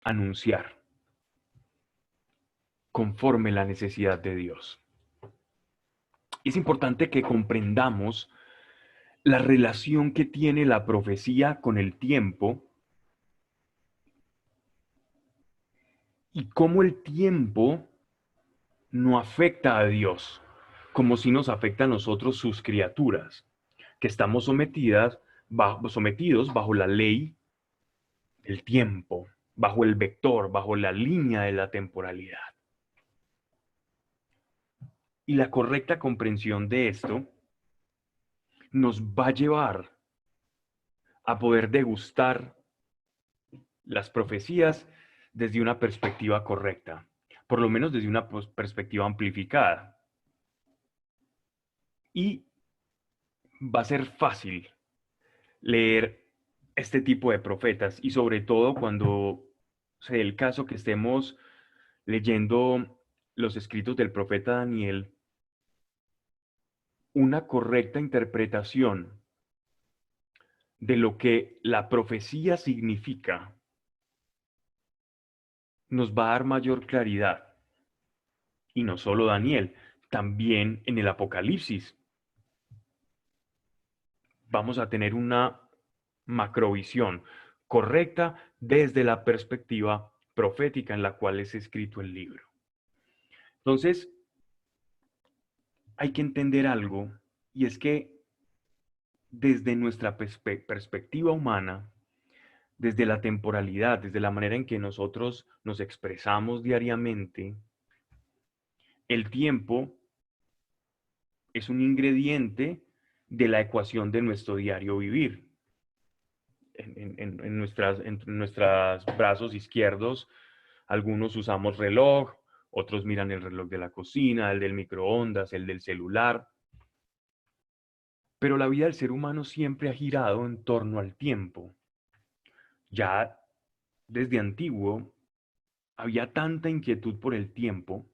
anunciar conforme la necesidad de Dios. Es importante que comprendamos la relación que tiene la profecía con el tiempo y cómo el tiempo no afecta a Dios, como si nos afecta a nosotros sus criaturas, que estamos sometidos bajo la ley del tiempo, bajo el vector, bajo la línea de la temporalidad. Y la correcta comprensión de esto nos va a llevar a poder degustar las profecías desde una perspectiva correcta, por lo menos desde una perspectiva amplificada. Y va a ser fácil leer este tipo de profetas y sobre todo cuando se dé el caso que estemos leyendo los escritos del profeta Daniel, una correcta interpretación de lo que la profecía significa nos va a dar mayor claridad. Y no solo Daniel, también en el Apocalipsis vamos a tener una macrovisión correcta desde la perspectiva profética en la cual es escrito el libro. Entonces, hay que entender algo, y es que desde nuestra perspectiva humana, desde la temporalidad, desde la manera en que nosotros nos expresamos diariamente, el tiempo es un ingrediente de la ecuación de nuestro diario vivir. En nuestros brazos izquierdos, algunos usamos reloj, otros miran el reloj de la cocina, el del microondas, el del celular. Pero la vida del ser humano siempre ha girado en torno al tiempo. Ya desde antiguo había tanta inquietud por el tiempo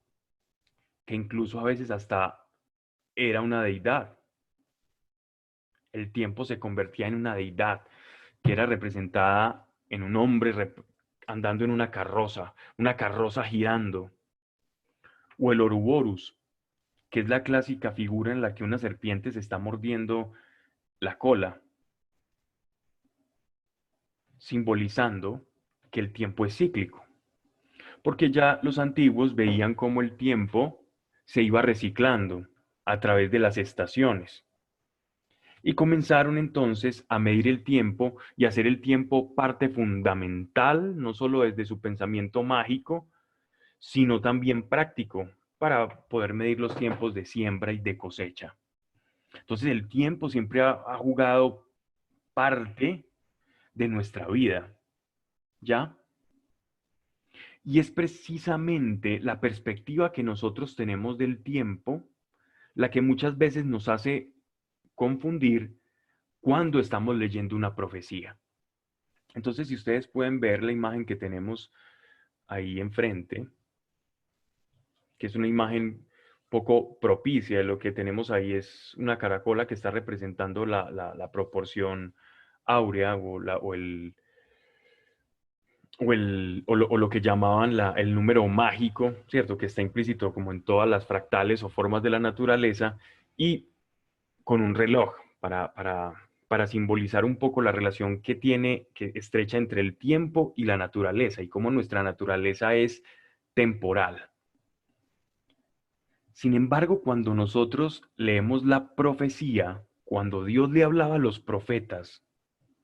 que incluso a veces hasta era una deidad. El tiempo se convertía en una deidad que era representada en un hombre andando en una carroza girando, o el Ouroboros, que es la clásica figura en la que una serpiente se está mordiendo la cola, simbolizando que el tiempo es cíclico, porque ya los antiguos veían cómo el tiempo se iba reciclando a través de las estaciones. Y comenzaron entonces a medir el tiempo y hacer el tiempo parte fundamental, no solo desde su pensamiento mágico, sino también práctico, para poder medir los tiempos de siembra y de cosecha. Entonces el tiempo siempre ha jugado parte de nuestra vida, ¿ya? Y es precisamente la perspectiva que nosotros tenemos del tiempo la que muchas veces nos hace confundir cuando estamos leyendo una profecía. Entonces, si ustedes pueden ver la imagen que tenemos ahí enfrente, que es una imagen poco propicia, lo que tenemos ahí es una caracola que está representando la proporción áurea o lo que llamaban el número mágico, ¿cierto? Que está implícito como en todas las fractales o formas de la naturaleza, y con un reloj para simbolizar un poco la relación que estrecha entre el tiempo y la naturaleza, y cómo nuestra naturaleza es temporal. Sin embargo, cuando nosotros leemos la profecía, cuando Dios le hablaba a los profetas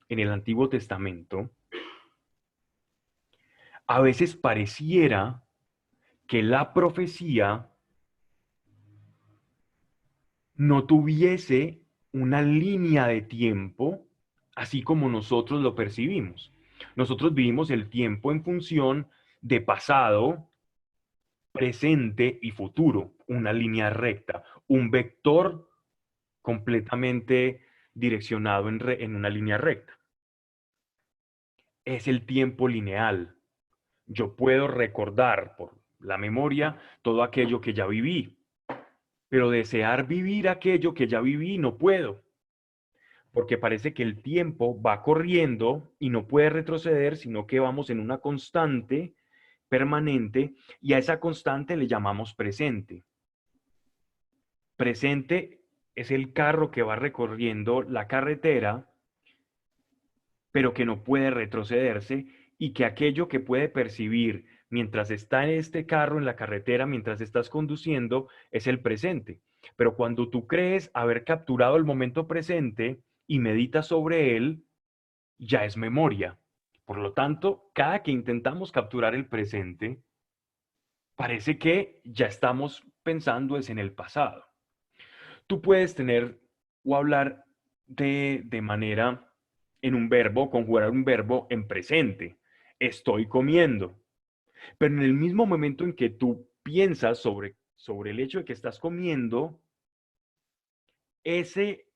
en el Antiguo Testamento, a veces pareciera que la profecía no tuviese una línea de tiempo así como nosotros lo percibimos. Nosotros vivimos el tiempo en función de pasado, presente y futuro, una línea recta, un vector completamente direccionado en una línea recta. Es el tiempo lineal. Yo puedo recordar por la memoria todo aquello que ya viví, pero desear vivir aquello que ya viví no puedo, porque parece que el tiempo va corriendo y no puede retroceder, sino que vamos en una constante permanente y a esa constante le llamamos presente. Presente es el carro que va recorriendo la carretera, pero que no puede retrocederse y que aquello que puede percibir mientras está en este carro en la carretera, mientras estás conduciendo, es el presente. Pero cuando tú crees haber capturado el momento presente y meditas sobre él, ya es memoria. Por lo tanto, cada que intentamos capturar el presente, parece que ya estamos pensando es en el pasado. Tú puedes tener o hablar de manera en un verbo, conjugar un verbo en presente. Estoy comiendo. Pero en el mismo momento en que tú piensas sobre el hecho de que estás comiendo, ese,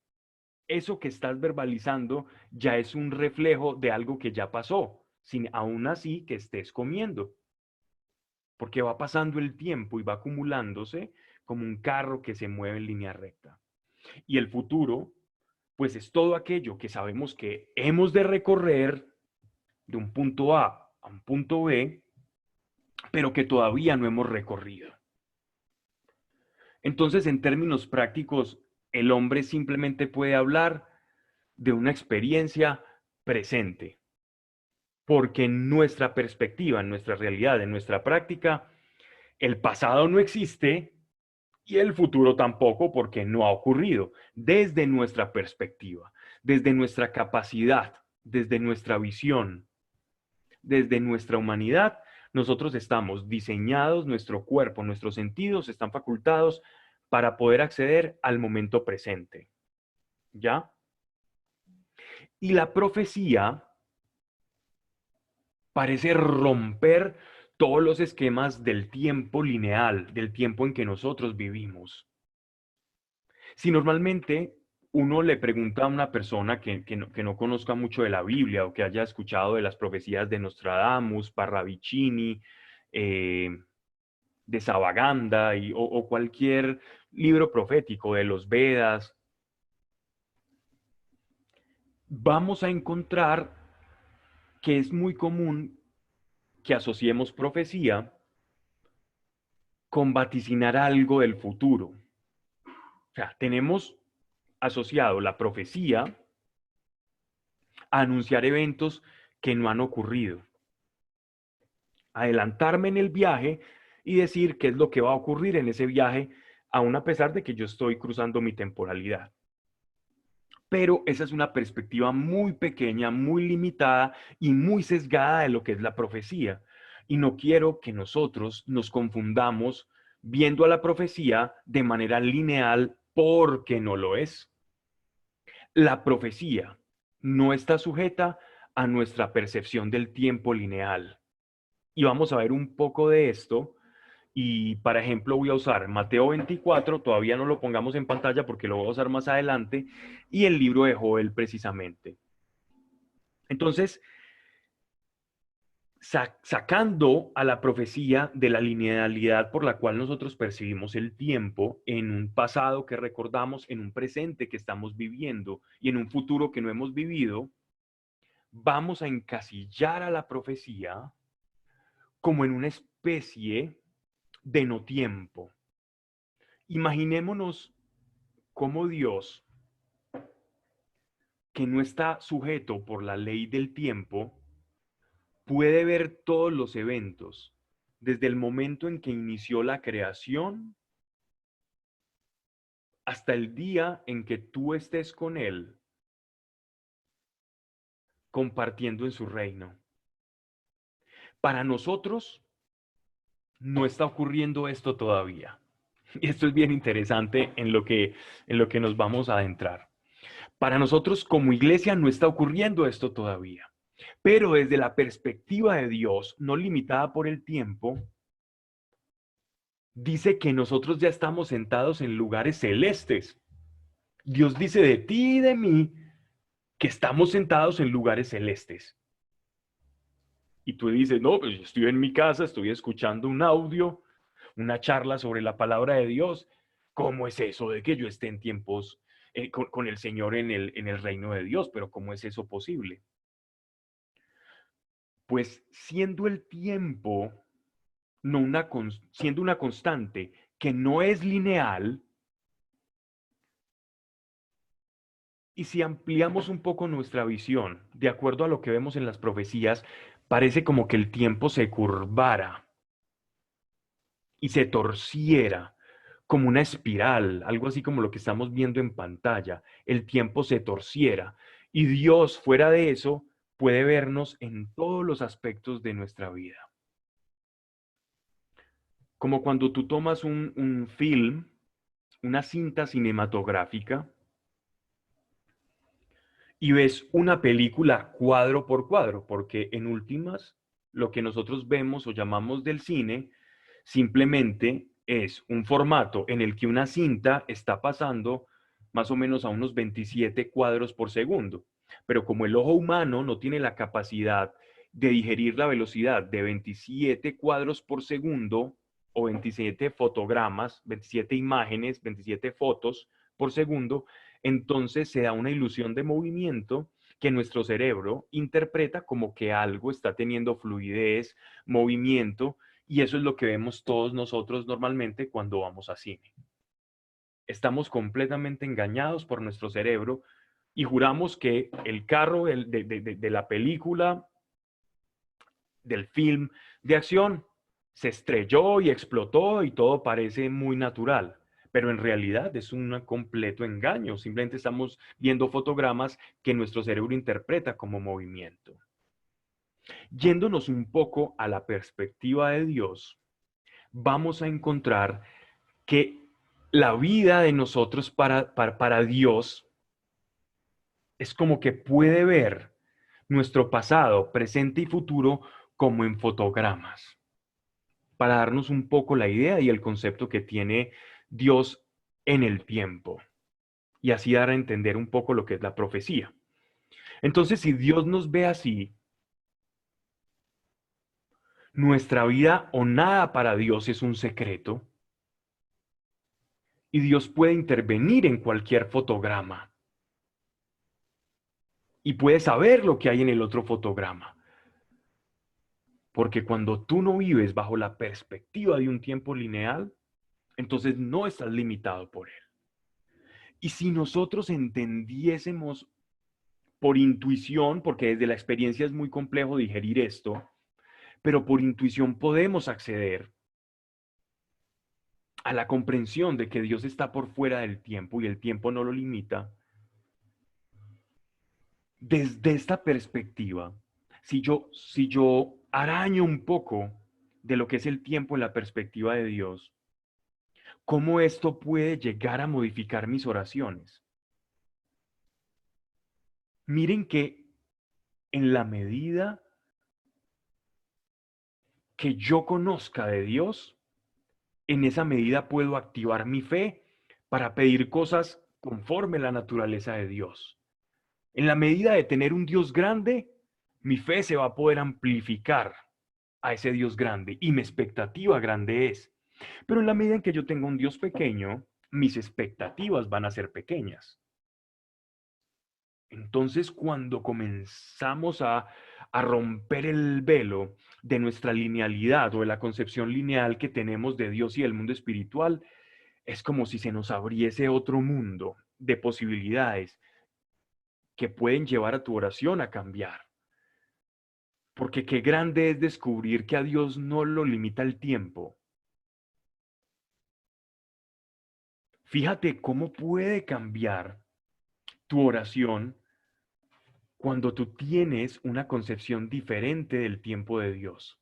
eso que estás verbalizando ya es un reflejo de algo que ya pasó, sin aún así que estés comiendo. Porque va pasando el tiempo y va acumulándose como un carro que se mueve en línea recta. Y el futuro, pues es todo aquello que sabemos que hemos de recorrer de un punto a un punto B, pero que todavía no hemos recorrido. Entonces, en términos prácticos, el hombre simplemente puede hablar de una experiencia presente, porque en nuestra perspectiva, en nuestra realidad, en nuestra práctica, el pasado no existe y el futuro tampoco porque no ha ocurrido desde nuestra perspectiva, desde nuestra capacidad, desde nuestra visión, desde nuestra humanidad. Nosotros estamos diseñados, nuestro cuerpo, nuestros sentidos están facultados para poder acceder al momento presente. ¿Ya? Y la profecía parece romper todos los esquemas del tiempo lineal, del tiempo en que nosotros vivimos. Si normalmente uno le pregunta a una persona que no conozca mucho de la Biblia o que haya escuchado de las profecías de Nostradamus, Parravicini, eh, de Savaganda o cualquier libro profético de los Vedas, vamos a encontrar que es muy común que asociemos profecía con vaticinar algo del futuro. O sea, tenemos asociado la profecía a anunciar eventos que no han ocurrido. Adelantarme en el viaje y decir qué es lo que va a ocurrir en ese viaje, aun a pesar de que yo estoy cruzando mi temporalidad. Pero esa es una perspectiva muy pequeña, muy limitada y muy sesgada de lo que es la profecía. Y no quiero que nosotros nos confundamos viendo a la profecía de manera lineal porque no lo es. La profecía no está sujeta a nuestra percepción del tiempo lineal. Y vamos a ver un poco de esto. Y, por ejemplo, voy a usar Mateo 24, todavía no lo pongamos en pantalla porque lo voy a usar más adelante, y el libro de Joel precisamente. Entonces, sacando a la profecía de la linealidad por la cual nosotros percibimos el tiempo en un pasado que recordamos, en un presente que estamos viviendo y en un futuro que no hemos vivido, vamos a encasillar a la profecía como en una especie de no tiempo. Imaginémonos cómo Dios, que no está sujeto por la ley del tiempo, puede ver todos los eventos desde el momento en que inició la creación hasta el día en que tú estés con Él, compartiendo en su reino. Para nosotros no está ocurriendo esto todavía. Y esto es bien interesante en lo que nos vamos a adentrar. Para nosotros como iglesia no está ocurriendo esto todavía. Pero desde la perspectiva de Dios, no limitada por el tiempo, dice que nosotros ya estamos sentados en lugares celestes. Dios dice de ti y de mí que estamos sentados en lugares celestes. Y tú dices, no, pues yo estoy en mi casa, estoy escuchando un audio, una charla sobre la palabra de Dios. ¿Cómo es eso de que yo esté con el Señor en el reino de Dios, pero ¿cómo es eso posible? Pues siendo el tiempo no siendo una constante que no es lineal, y si ampliamos un poco nuestra visión, de acuerdo a lo que vemos en las profecías, parece como que el tiempo se curvara y se torciera como una espiral, algo así como lo que estamos viendo en pantalla. El tiempo se torciera y Dios, fuera de eso, puede vernos en todos los aspectos de nuestra vida. Como cuando tú tomas un film, una cinta cinematográfica, y ves una película cuadro por cuadro, porque en últimas, lo que nosotros vemos o llamamos del cine, simplemente es un formato en el que una cinta está pasando más o menos a unos 27 cuadros por segundo. Pero como el ojo humano no tiene la capacidad de digerir la velocidad de 27 cuadros por segundo o 27 fotogramas, 27 imágenes, 27 fotos por segundo, entonces se da una ilusión de movimiento que nuestro cerebro interpreta como que algo está teniendo fluidez, movimiento, y eso es lo que vemos todos nosotros normalmente cuando vamos a cine. Estamos completamente engañados por nuestro cerebro y juramos que el carro de la película, del film de acción, se estrelló y explotó y todo parece muy natural. Pero en realidad es un completo engaño. Simplemente estamos viendo fotogramas que nuestro cerebro interpreta como movimiento. Yéndonos un poco a la perspectiva de Dios, vamos a encontrar que la vida de nosotros para Dios es como que puede ver nuestro pasado, presente y futuro como en fotogramas, para darnos un poco la idea y el concepto que tiene Dios en el tiempo y así dar a entender un poco lo que es la profecía. Entonces, si Dios nos ve así, nuestra vida o nada para Dios es un secreto y Dios puede intervenir en cualquier fotograma y puede saber lo que hay en el otro fotograma. Porque cuando tú no vives bajo la perspectiva de un tiempo lineal, entonces no estás limitado por él. Y si nosotros entendiésemos por intuición, porque desde la experiencia es muy complejo digerir esto, pero por intuición podemos acceder a la comprensión de que Dios está por fuera del tiempo y el tiempo no lo limita. Desde esta perspectiva, si yo araño un poco de lo que es el tiempo en la perspectiva de Dios, ¿cómo esto puede llegar a modificar mis oraciones? Miren que en la medida que yo conozca de Dios, en esa medida puedo activar mi fe para pedir cosas conforme a la naturaleza de Dios. En la medida de tener un Dios grande, mi fe se va a poder amplificar a ese Dios grande y mi expectativa grande es. Pero en la medida en que yo tenga un Dios pequeño, mis expectativas van a ser pequeñas. Entonces, cuando comenzamos a romper el velo de nuestra linealidad o de la concepción lineal que tenemos de Dios y del mundo espiritual, es como si se nos abriese otro mundo de posibilidades que pueden llevar a tu oración a cambiar. Porque qué grande es descubrir que a Dios no lo limita el tiempo. Fíjate cómo puede cambiar tu oración cuando tú tienes una concepción diferente del tiempo de Dios.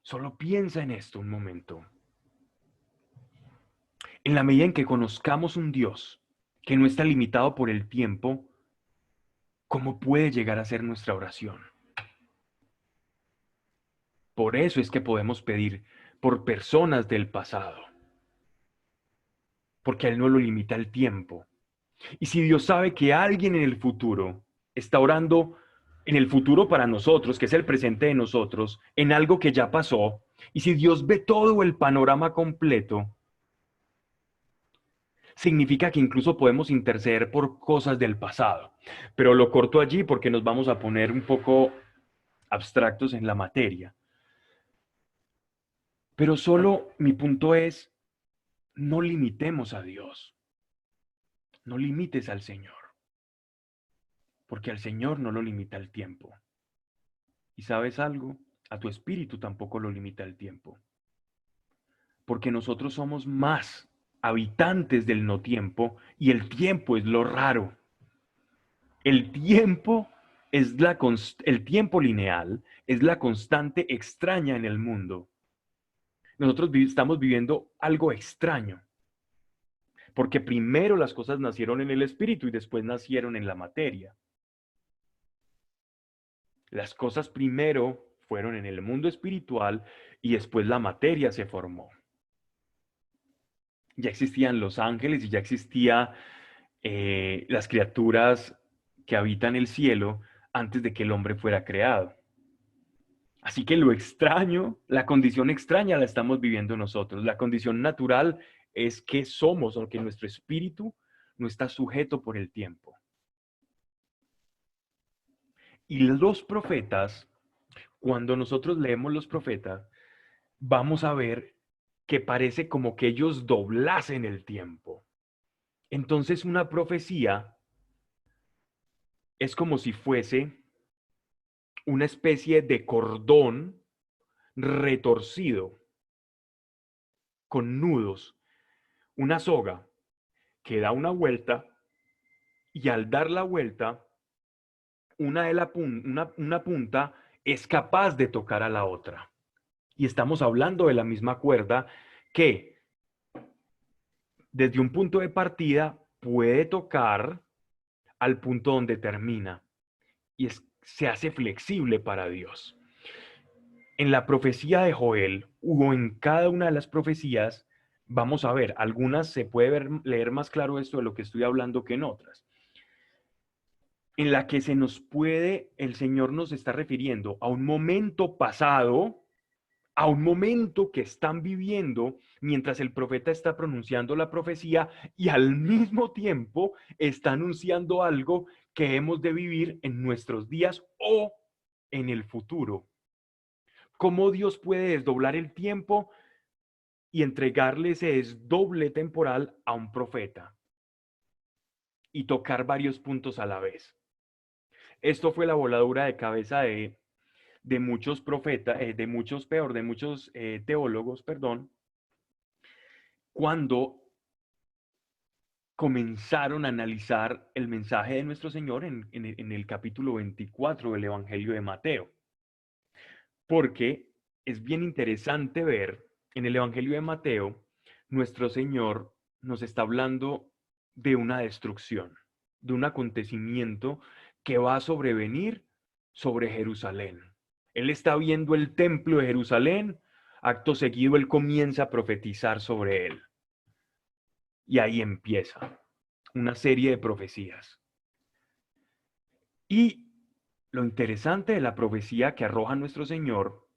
Solo piensa en esto un momento. En la medida en que conozcamos un Dios que no está limitado por el tiempo, ¿cómo puede llegar a ser nuestra oración? Por eso es que podemos pedir por personas del pasado, porque a Él no lo limita el tiempo. Y si Dios sabe que alguien en el futuro está orando en el futuro para nosotros, que es el presente de nosotros, en algo que ya pasó, y si Dios ve todo el panorama completo, significa que incluso podemos interceder por cosas del pasado. Pero lo corto allí porque nos vamos a poner un poco abstractos en la materia. Pero solo mi punto es, no limitemos a Dios, no limites al Señor, porque al Señor no lo limita el tiempo. ¿Y sabes algo? A tu espíritu tampoco lo limita el tiempo, porque nosotros somos más habitantes del no tiempo y el tiempo es lo raro. El tiempo el tiempo lineal es la constante extraña en el mundo. Nosotros estamos viviendo algo extraño, porque primero las cosas nacieron en el espíritu y después nacieron en la materia. Las cosas primero fueron en el mundo espiritual y después la materia se formó. Ya existían los ángeles y ya existían las criaturas que habitan el cielo antes de que el hombre fuera creado. Así que lo extraño, la condición extraña la estamos viviendo nosotros. La condición natural es que somos, aunque nuestro espíritu no está sujeto por el tiempo. Y los profetas, cuando nosotros leemos los profetas, vamos a ver que parece como que ellos doblasen el tiempo. Entonces una profecía es como si fuese una especie de cordón retorcido con nudos, una soga que da una vuelta y al dar la vuelta, una punta es capaz de tocar a la otra. Y estamos hablando de la misma cuerda que desde un punto de partida puede tocar al punto donde termina y se hace flexible para Dios. En la profecía de Joel o en cada una de las profecías vamos a ver, algunas se puede leer más claro esto de lo que estoy hablando que en otras, en la que el Señor nos está refiriendo a un momento pasado, a un momento que están viviendo mientras el profeta está pronunciando la profecía y al mismo tiempo está anunciando algo que hemos de vivir en nuestros días o en el futuro. ¿Cómo Dios puede desdoblar el tiempo y entregarle ese desdoble temporal a un profeta y tocar varios puntos a la vez? Esto fue la voladura de cabeza de muchos profetas, de muchos teólogos, perdón, cuando comenzaron a analizar el mensaje de nuestro Señor en el capítulo 24 del Evangelio de Mateo. Porque es bien interesante ver en el Evangelio de Mateo, nuestro Señor nos está hablando de una destrucción, de un acontecimiento que va a sobrevenir sobre Jerusalén. Él está viendo el templo de Jerusalén, acto seguido él comienza a profetizar sobre él. Y ahí empieza una serie de profecías. Y lo interesante de la profecía que arroja nuestro Señor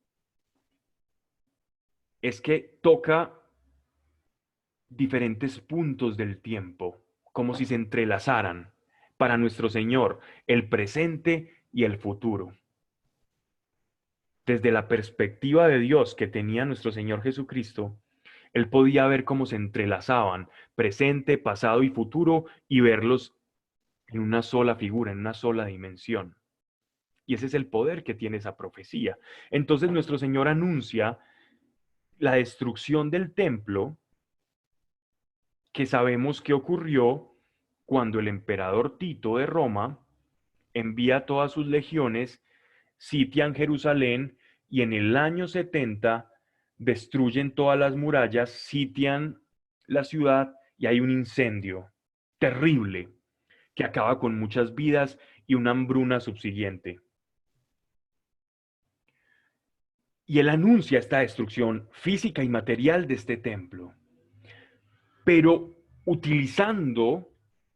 es que toca diferentes puntos del tiempo, como si se entrelazaran para nuestro Señor, el presente y el futuro. Desde la perspectiva de Dios que tenía nuestro Señor Jesucristo, Él podía ver cómo se entrelazaban presente, pasado y futuro y verlos en una sola figura, en una sola dimensión. Y ese es el poder que tiene esa profecía. Entonces nuestro Señor anuncia la destrucción del templo, que sabemos que ocurrió cuando el emperador Tito de Roma envía todas sus legiones, sitian Jerusalén y en el año 70 destruyen todas las murallas, sitian la ciudad y hay un incendio terrible que acaba con muchas vidas y una hambruna subsiguiente. Y él anuncia esta destrucción física y material de este templo. Pero utilizando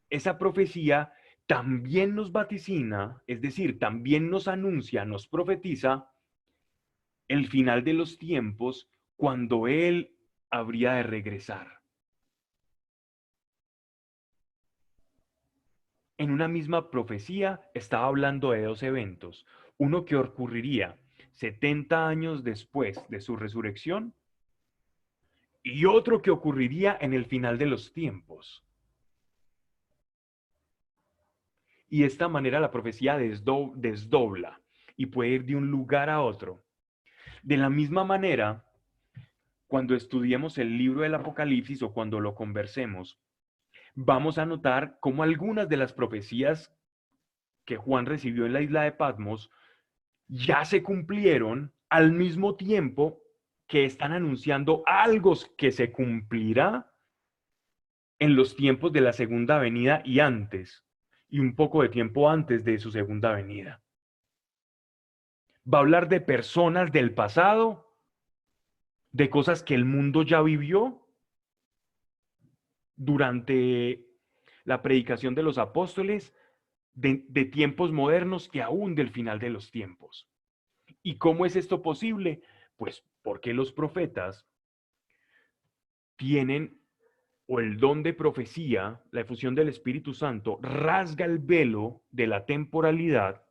esa profecía, también nos vaticina, es decir, también nos anuncia, nos profetiza el final de los tiempos cuando Él habría de regresar. en una misma profecía estaba hablando de dos eventos. Uno que ocurriría 70 años después de su resurrección y otro que ocurriría en el final de los tiempos. Y de esta manera la profecía desdobla y puede ir de un lugar a otro. De la misma manera, cuando estudiemos el libro del Apocalipsis o cuando lo conversemos, vamos a notar cómo algunas de las profecías que Juan recibió en la isla de Patmos ya se cumplieron al mismo tiempo que están anunciando algo que se cumplirá en los tiempos de la segunda venida y antes, y un poco de tiempo antes de su segunda venida. Va a hablar de personas del pasado, de cosas que el mundo ya vivió durante la predicación de los apóstoles, de tiempos modernos y aún del final de los tiempos. ¿Y cómo es esto posible? Pues porque los profetas tienen o el don de profecía, la efusión del Espíritu Santo, rasga el velo de la temporalidad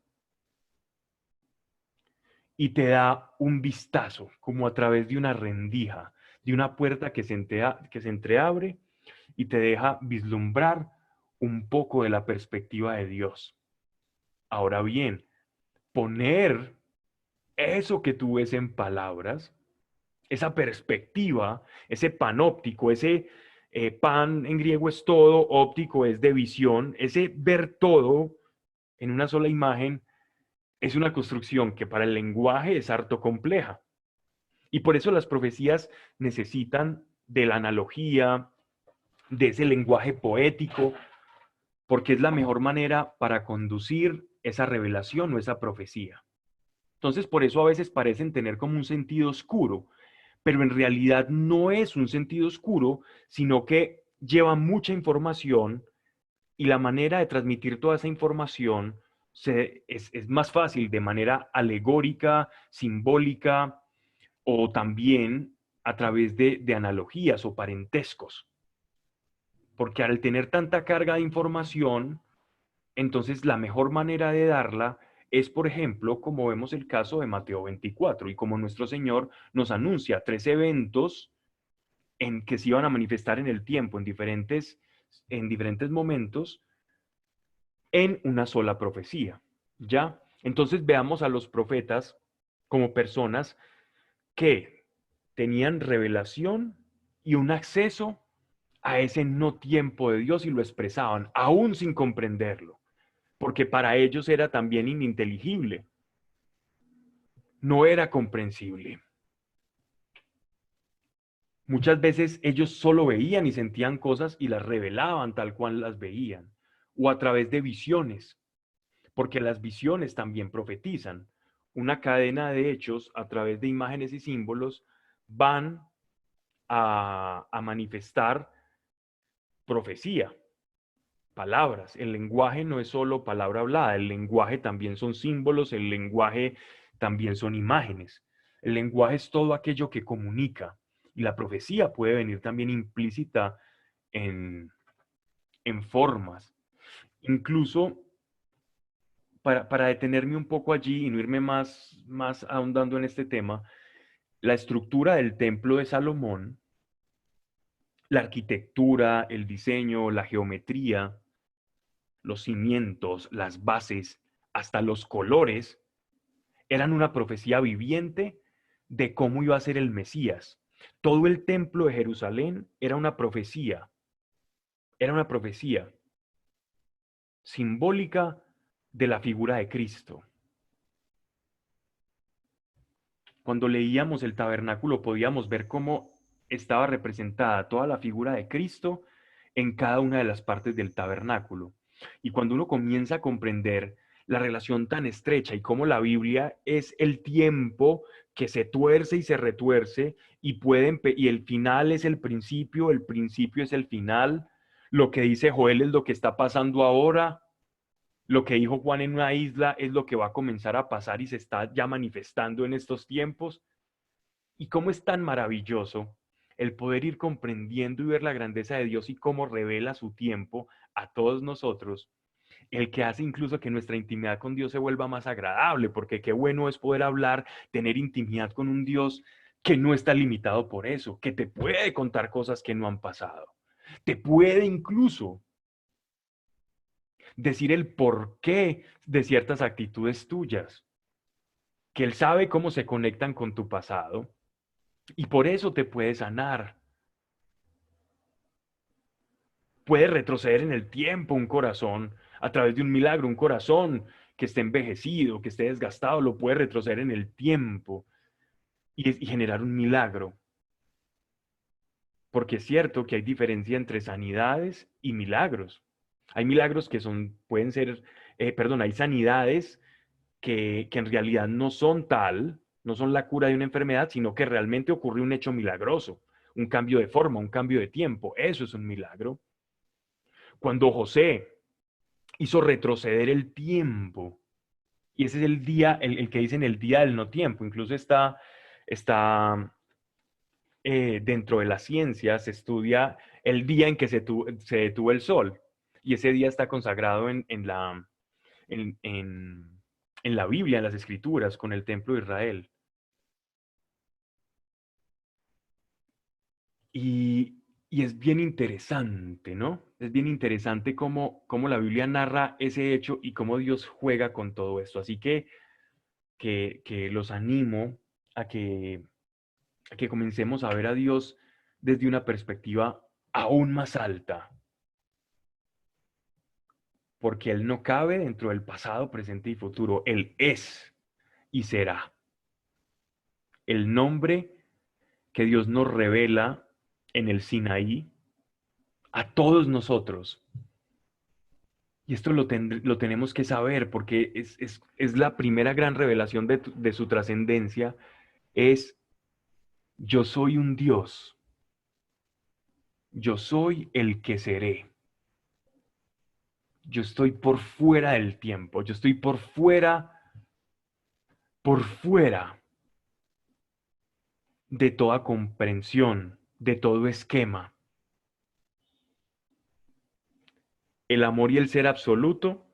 y te da un vistazo, como a través de una rendija, de una puerta que se entreabre y te deja vislumbrar un poco de la perspectiva de Dios. Ahora bien, poner eso que tú ves en palabras, esa perspectiva, ese panóptico, ese pan en griego es todo, óptico es de visión, ese ver todo en una sola imagen es una construcción que para el lenguaje es harto compleja. Y por eso las profecías necesitan de la analogía, de ese lenguaje poético, porque es la mejor manera para conducir esa revelación o esa profecía. Entonces, por eso a veces parecen tener como un sentido oscuro, pero en realidad no es un sentido oscuro, sino que lleva mucha información y la manera de transmitir toda esa información es más fácil de manera alegórica, simbólica o también a través de analogías o parentescos. Porque al tener tanta carga de información, entonces la mejor manera de darla es, por ejemplo, como vemos el caso de Mateo 24 y como nuestro Señor nos anuncia tres eventos en que se iban a manifestar en el tiempo, en diferentes momentos, en una sola profecía. ¿Ya? Entonces veamos a los profetas como personas que tenían revelación y un acceso a ese no tiempo de Dios y lo expresaban, aún sin comprenderlo, porque para ellos era también ininteligible, no era comprensible. Muchas veces ellos solo veían y sentían cosas y las revelaban tal cual las veían, o a través de visiones, porque las visiones también profetizan. Una cadena de hechos a través de imágenes y símbolos van a manifestar profecía, palabras. El lenguaje no es solo palabra hablada, el lenguaje también son símbolos, el lenguaje también son imágenes. El lenguaje es todo aquello que comunica y la profecía puede venir también implícita en, en formas. Incluso para detenerme un poco allí y no irme más ahondando en este tema, la estructura del templo de Salomón, la arquitectura, el diseño, la geometría, los cimientos, las bases, hasta los colores, eran una profecía viviente de cómo iba a ser el Mesías. Todo el templo de Jerusalén era una profecía simbólica de la figura de Cristo. Cuando leíamos el tabernáculo podíamos ver cómo estaba representada toda la figura de Cristo en cada una de las partes del tabernáculo. Y cuando uno comienza a comprender la relación tan estrecha y cómo la Biblia es el tiempo que se tuerce y se retuerce y el final es el principio es el final, lo que dice Joel es lo que está pasando ahora, lo que dijo Juan en una isla es lo que va a comenzar a pasar y se está ya manifestando en estos tiempos. Y cómo es tan maravilloso el poder ir comprendiendo y ver la grandeza de Dios y cómo revela su tiempo a todos nosotros, el que hace incluso que nuestra intimidad con Dios se vuelva más agradable, porque qué bueno es poder hablar, tener intimidad con un Dios que no está limitado por eso, que te puede contar cosas que no han pasado, te puede incluso decir el porqué de ciertas actitudes tuyas, que Él sabe cómo se conectan con tu pasado y por eso te puede sanar. Puede retroceder en el tiempo un corazón a través de un milagro, un corazón que esté envejecido, que esté desgastado, lo puede retroceder en el tiempo y generar un milagro. Porque es cierto que hay diferencia entre sanidades y milagros. Hay milagros que pueden ser, perdón, hay sanidades que en realidad no son tal, no son la cura de una enfermedad, sino que realmente ocurre un hecho milagroso, un cambio de forma, un cambio de tiempo. Eso es un milagro. Cuando José hizo retroceder el tiempo, y ese es el día, el que dicen el día del no tiempo, incluso está dentro de la ciencia, se estudia el día en que se detuvo el sol, y ese día está consagrado en, en, en la Biblia, en las Escrituras, con el Templo de Israel. Y es bien interesante, ¿no? Es bien interesante cómo la Biblia narra ese hecho y cómo Dios juega con todo esto. Así que los animo a que comencemos a ver a Dios desde una perspectiva aún más alta, porque Él no cabe dentro del pasado, presente y futuro. Él es y será. El nombre que Dios nos revela en el Sinaí a todos nosotros. Y esto lo tenemos que saber porque es la primera gran revelación de su trascendencia, es yo soy un Dios, yo soy el que seré, yo estoy por fuera del tiempo, yo estoy por fuera de toda comprensión, de todo esquema. El amor y el ser absoluto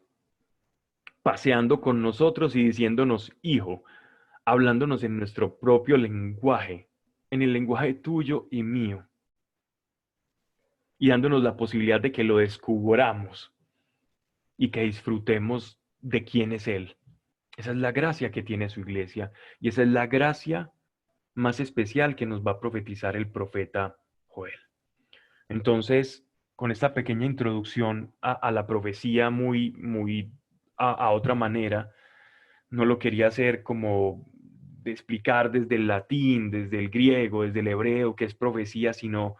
paseando con nosotros y diciéndonos hijo, hablándonos en nuestro propio lenguaje, en el lenguaje tuyo y mío, y dándonos la posibilidad de que lo descubramos y que disfrutemos de quién es Él. Esa es la gracia que tiene su iglesia y esa es la gracia más especial que nos va a profetizar el profeta Joel. Entonces, con esta pequeña introducción a la profecía muy a otra manera, no lo quería hacer como de explicar desde el latín, desde el griego, desde el hebreo, que es profecía, sino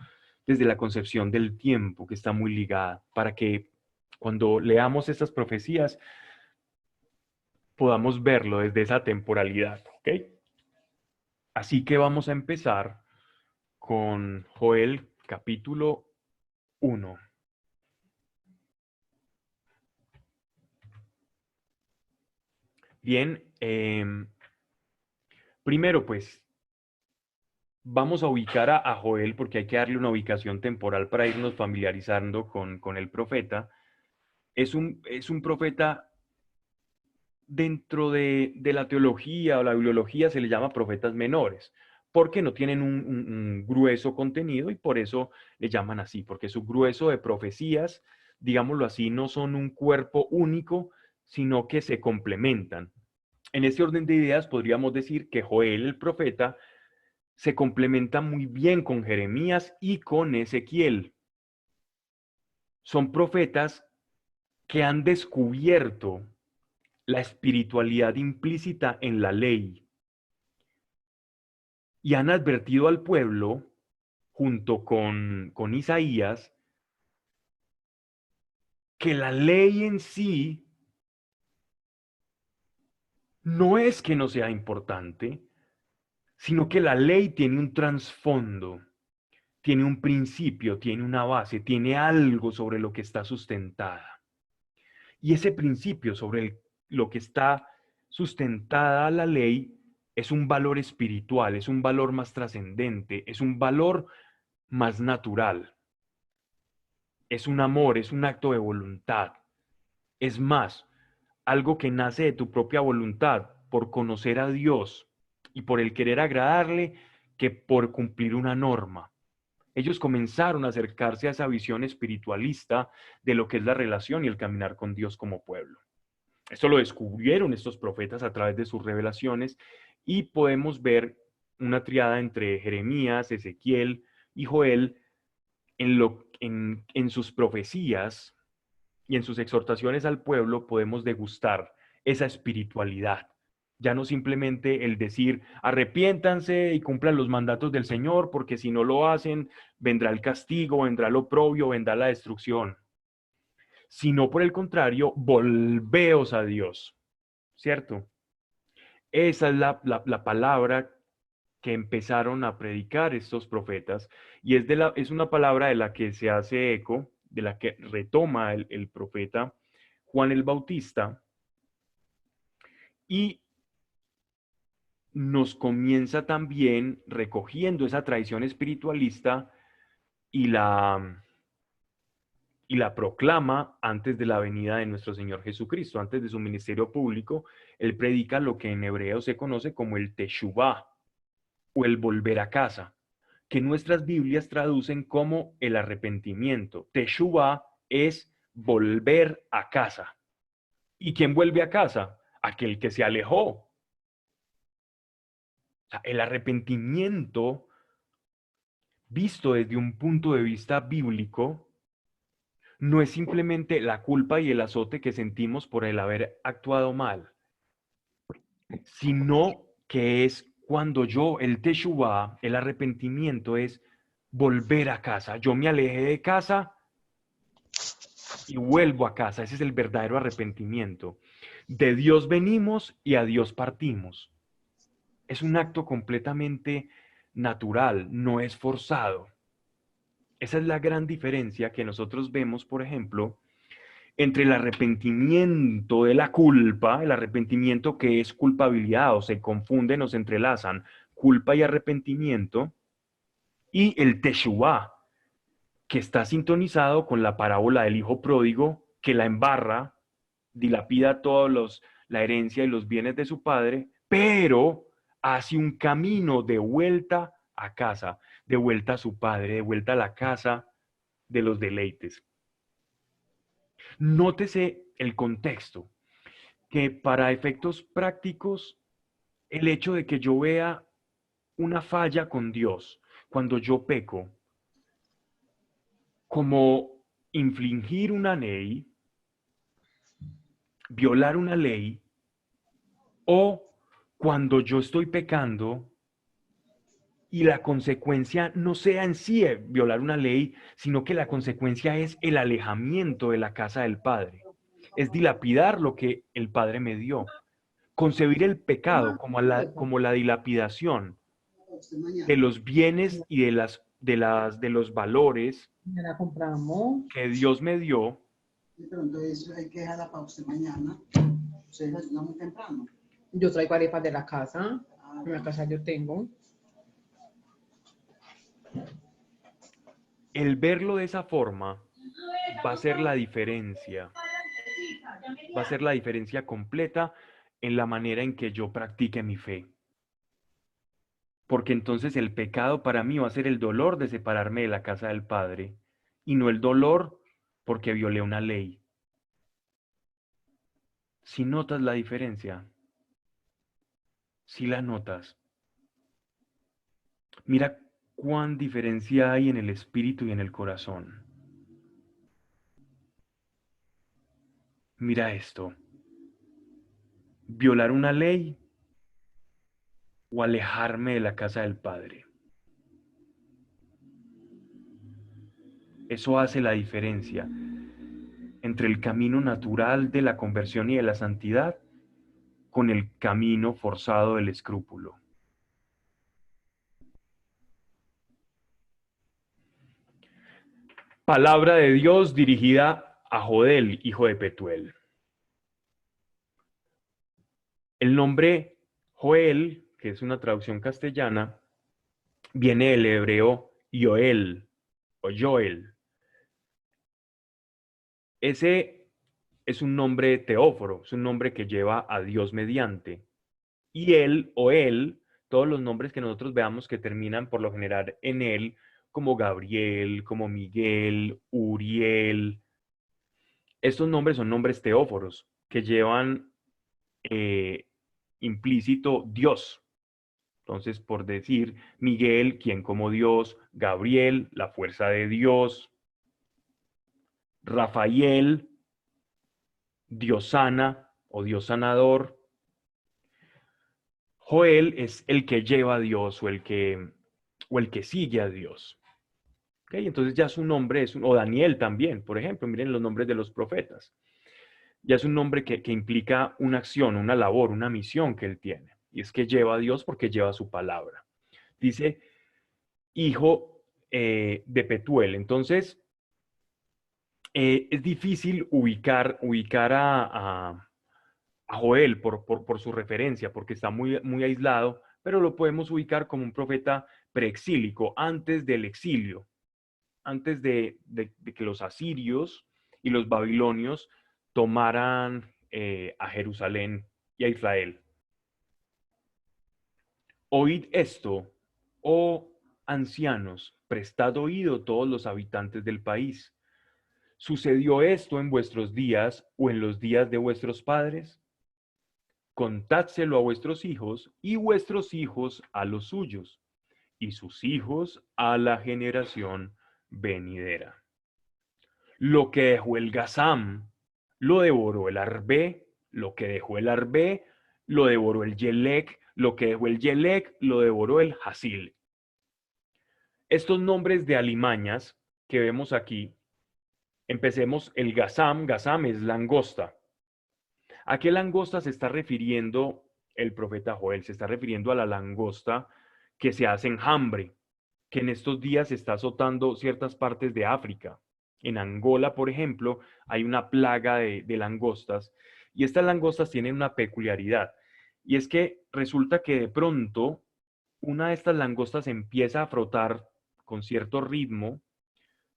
desde la concepción del tiempo, que está muy ligada, para que cuando leamos estas profecías podamos verlo desde esa temporalidad, ¿ok? Así que vamos a empezar con Joel capítulo 1. Bien, primero pues vamos a ubicar a Joel porque hay que darle una ubicación temporal para irnos familiarizando con el profeta. Es un profeta dentro de la teología o la bibliología se le llama profetas menores, porque no tienen un grueso contenido y por eso le llaman así, porque su grueso de profecías, digámoslo así, no son un cuerpo único, sino que se complementan. En este orden de ideas podríamos decir que Joel, el profeta, se complementa muy bien con Jeremías y con Ezequiel. Son profetas que han descubierto la espiritualidad implícita en la ley y han advertido al pueblo, junto con Isaías, que la ley en sí no es que no sea importante, sino que la ley tiene un trasfondo, tiene un principio, tiene una base, tiene algo sobre lo que está sustentada. Y ese principio sobre lo que está sustentada la ley es un valor espiritual, es un valor más trascendente, es un valor más natural, es un amor, es un acto de voluntad. Es más, algo que nace de tu propia voluntad, por conocer a Dios y por el querer agradarle, que por cumplir una norma. Ellos comenzaron a acercarse a esa visión espiritualista de lo que es la relación y el caminar con Dios como pueblo. Esto lo descubrieron estos profetas a través de sus revelaciones y podemos ver una triada entre Jeremías, Ezequiel y Joel en sus profecías y en sus exhortaciones al pueblo podemos degustar esa espiritualidad. Ya no simplemente el decir, arrepiéntanse y cumplan los mandatos del Señor, porque si no lo hacen, vendrá el castigo, vendrá el oprobio, vendrá la destrucción. Sino por el contrario, volveos a Dios, ¿cierto? Esa es la palabra que empezaron a predicar estos profetas y es una palabra de la que se hace eco, de la que retoma el profeta Juan el Bautista y nos comienza también recogiendo esa tradición espiritualista y y la proclama antes de la venida de nuestro Señor Jesucristo, antes de su ministerio público. Él predica lo que en hebreo se conoce como el Teshuvah o el volver a casa, que nuestras Biblias traducen como el arrepentimiento. Teshuvah es volver a casa. ¿Y quién vuelve a casa? Aquel que se alejó. O sea, el arrepentimiento, visto desde un punto de vista bíblico, no es simplemente la culpa y el azote que sentimos por el haber actuado mal, sino que es cuando el teshuvah, el arrepentimiento es volver a casa. Yo me alejé de casa y vuelvo a casa. Ese es el verdadero arrepentimiento. De Dios venimos y a Dios partimos. Es un acto completamente natural, no es forzado. Esa es la gran diferencia que nosotros vemos, por ejemplo, entre el arrepentimiento de la culpa, el arrepentimiento que es culpabilidad, o se confunden o se entrelazan, culpa y arrepentimiento, y el teshuvah, que está sintonizado con la parábola del hijo pródigo, que la embarra, dilapida la herencia y los bienes de su padre, pero hace un camino de vuelta a casa, de vuelta a su padre, de vuelta a la casa de los deleites. Nótese el contexto, que para efectos prácticos, el hecho de que yo vea una falla con Dios cuando yo peco, como infringir una ley, violar una ley, o cuando yo estoy pecando y la consecuencia no sea en sí violar una ley, sino que la consecuencia es el alejamiento de la casa del Padre, es dilapidar lo que el Padre me dio, concebir el pecado como la dilapidación de los bienes y de los valores Ya la compramos. que Dios me dio. Pero entonces hay que dejarla para usted mañana. Usted desayuna muy temprano. Yo traigo arepas de la casa. En la casa yo tengo. El verlo de esa forma va a ser la diferencia, va a ser la diferencia completa en la manera en que yo practique mi fe. Porque entonces el pecado para mí va a ser el dolor de separarme de la casa del Padre y no el dolor porque violé una ley. Si notas la diferencia, si la notas, mira cuán diferencia hay en el espíritu y en el corazón. Mira esto, violar una ley o alejarme de la casa del Padre. Eso hace la diferencia entre el camino natural de la conversión y de la santidad con el camino forzado del escrúpulo. Palabra de Dios dirigida a Jodel, hijo de Petuel. El nombre Joel, que es una traducción castellana, viene del hebreo Yoel o Joel. Ese es un nombre teóforo, es un nombre que lleva a Dios mediante. Y él o él, todos los nombres que nosotros veamos que terminan por lo general en él, como Gabriel, como Miguel, Uriel, estos nombres son nombres teóforos que llevan eh, implícito Dios. Entonces, por decir, Miguel, quien como Dios, Gabriel, la fuerza de Dios, Rafael, Dios sana o Dios sanador. Joel es el que lleva a Dios o el que sigue a Dios. ¿Okay? Entonces ya su nombre es, o Daniel también, por ejemplo, miren los nombres de los profetas. Ya es un nombre que implica una acción, una labor, una misión que él tiene. Y es que lleva a Dios porque lleva su palabra. Dice, hijo de Petuel. Entonces, es difícil ubicar a Joel por su referencia, porque está muy aislado, pero lo podemos ubicar como un profeta preexílico, antes del exilio, antes de que los asirios y los babilonios tomaran a Jerusalén y a Israel. Oíd esto, oh ancianos, prestad oído todos los habitantes del país. ¿Sucedió esto en vuestros días o en los días de vuestros padres? Contádselo a vuestros hijos y vuestros hijos a los suyos y sus hijos a la generación venidera. Lo que dejó el Gazam, lo devoró el Arbe, lo que dejó el Arbe, lo devoró el Yelec, lo que dejó el Yelec, lo devoró el Hasil. Estos nombres de alimañas que vemos aquí, empecemos el Gazam, Gazam es langosta. ¿A qué langosta se está refiriendo el profeta Joel? Se está refiriendo a la langosta que se hace enjambre, que en estos días está azotando ciertas partes de África. En Angola, por ejemplo, hay una plaga de langostas y estas langostas tienen una peculiaridad y es que resulta que de pronto una de estas langostas empieza a frotar con cierto ritmo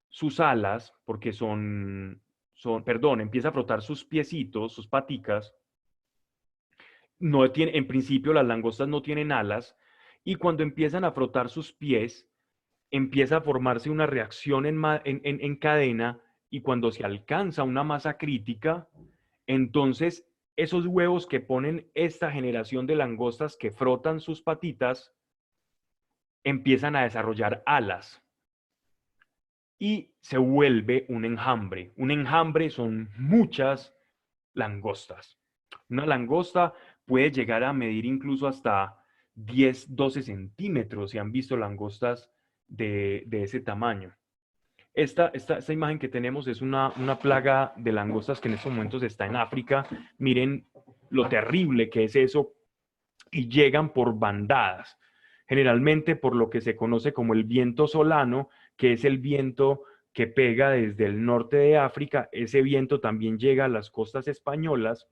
sus alas, porque empieza a frotar sus piecitos, sus paticas. No tiene, en principio las langostas no tienen alas y cuando empiezan a frotar sus pies, empieza a formarse una reacción en cadena y cuando se alcanza una masa crítica, entonces esos huevos que ponen esta generación de langostas que frotan sus patitas empiezan a desarrollar alas y se vuelve un enjambre. Un enjambre son muchas langostas. Una langosta puede llegar a medir incluso hasta 10, 12 centímetros. Se han visto langostas de ese tamaño. Esta imagen que tenemos es una plaga de langostas que en estos momentos está en África. Miren lo terrible que es eso. Y llegan por bandadas. Generalmente por lo que se conoce como el viento solano, que es el viento que pega desde el norte de África. Ese viento también llega a las costas españolas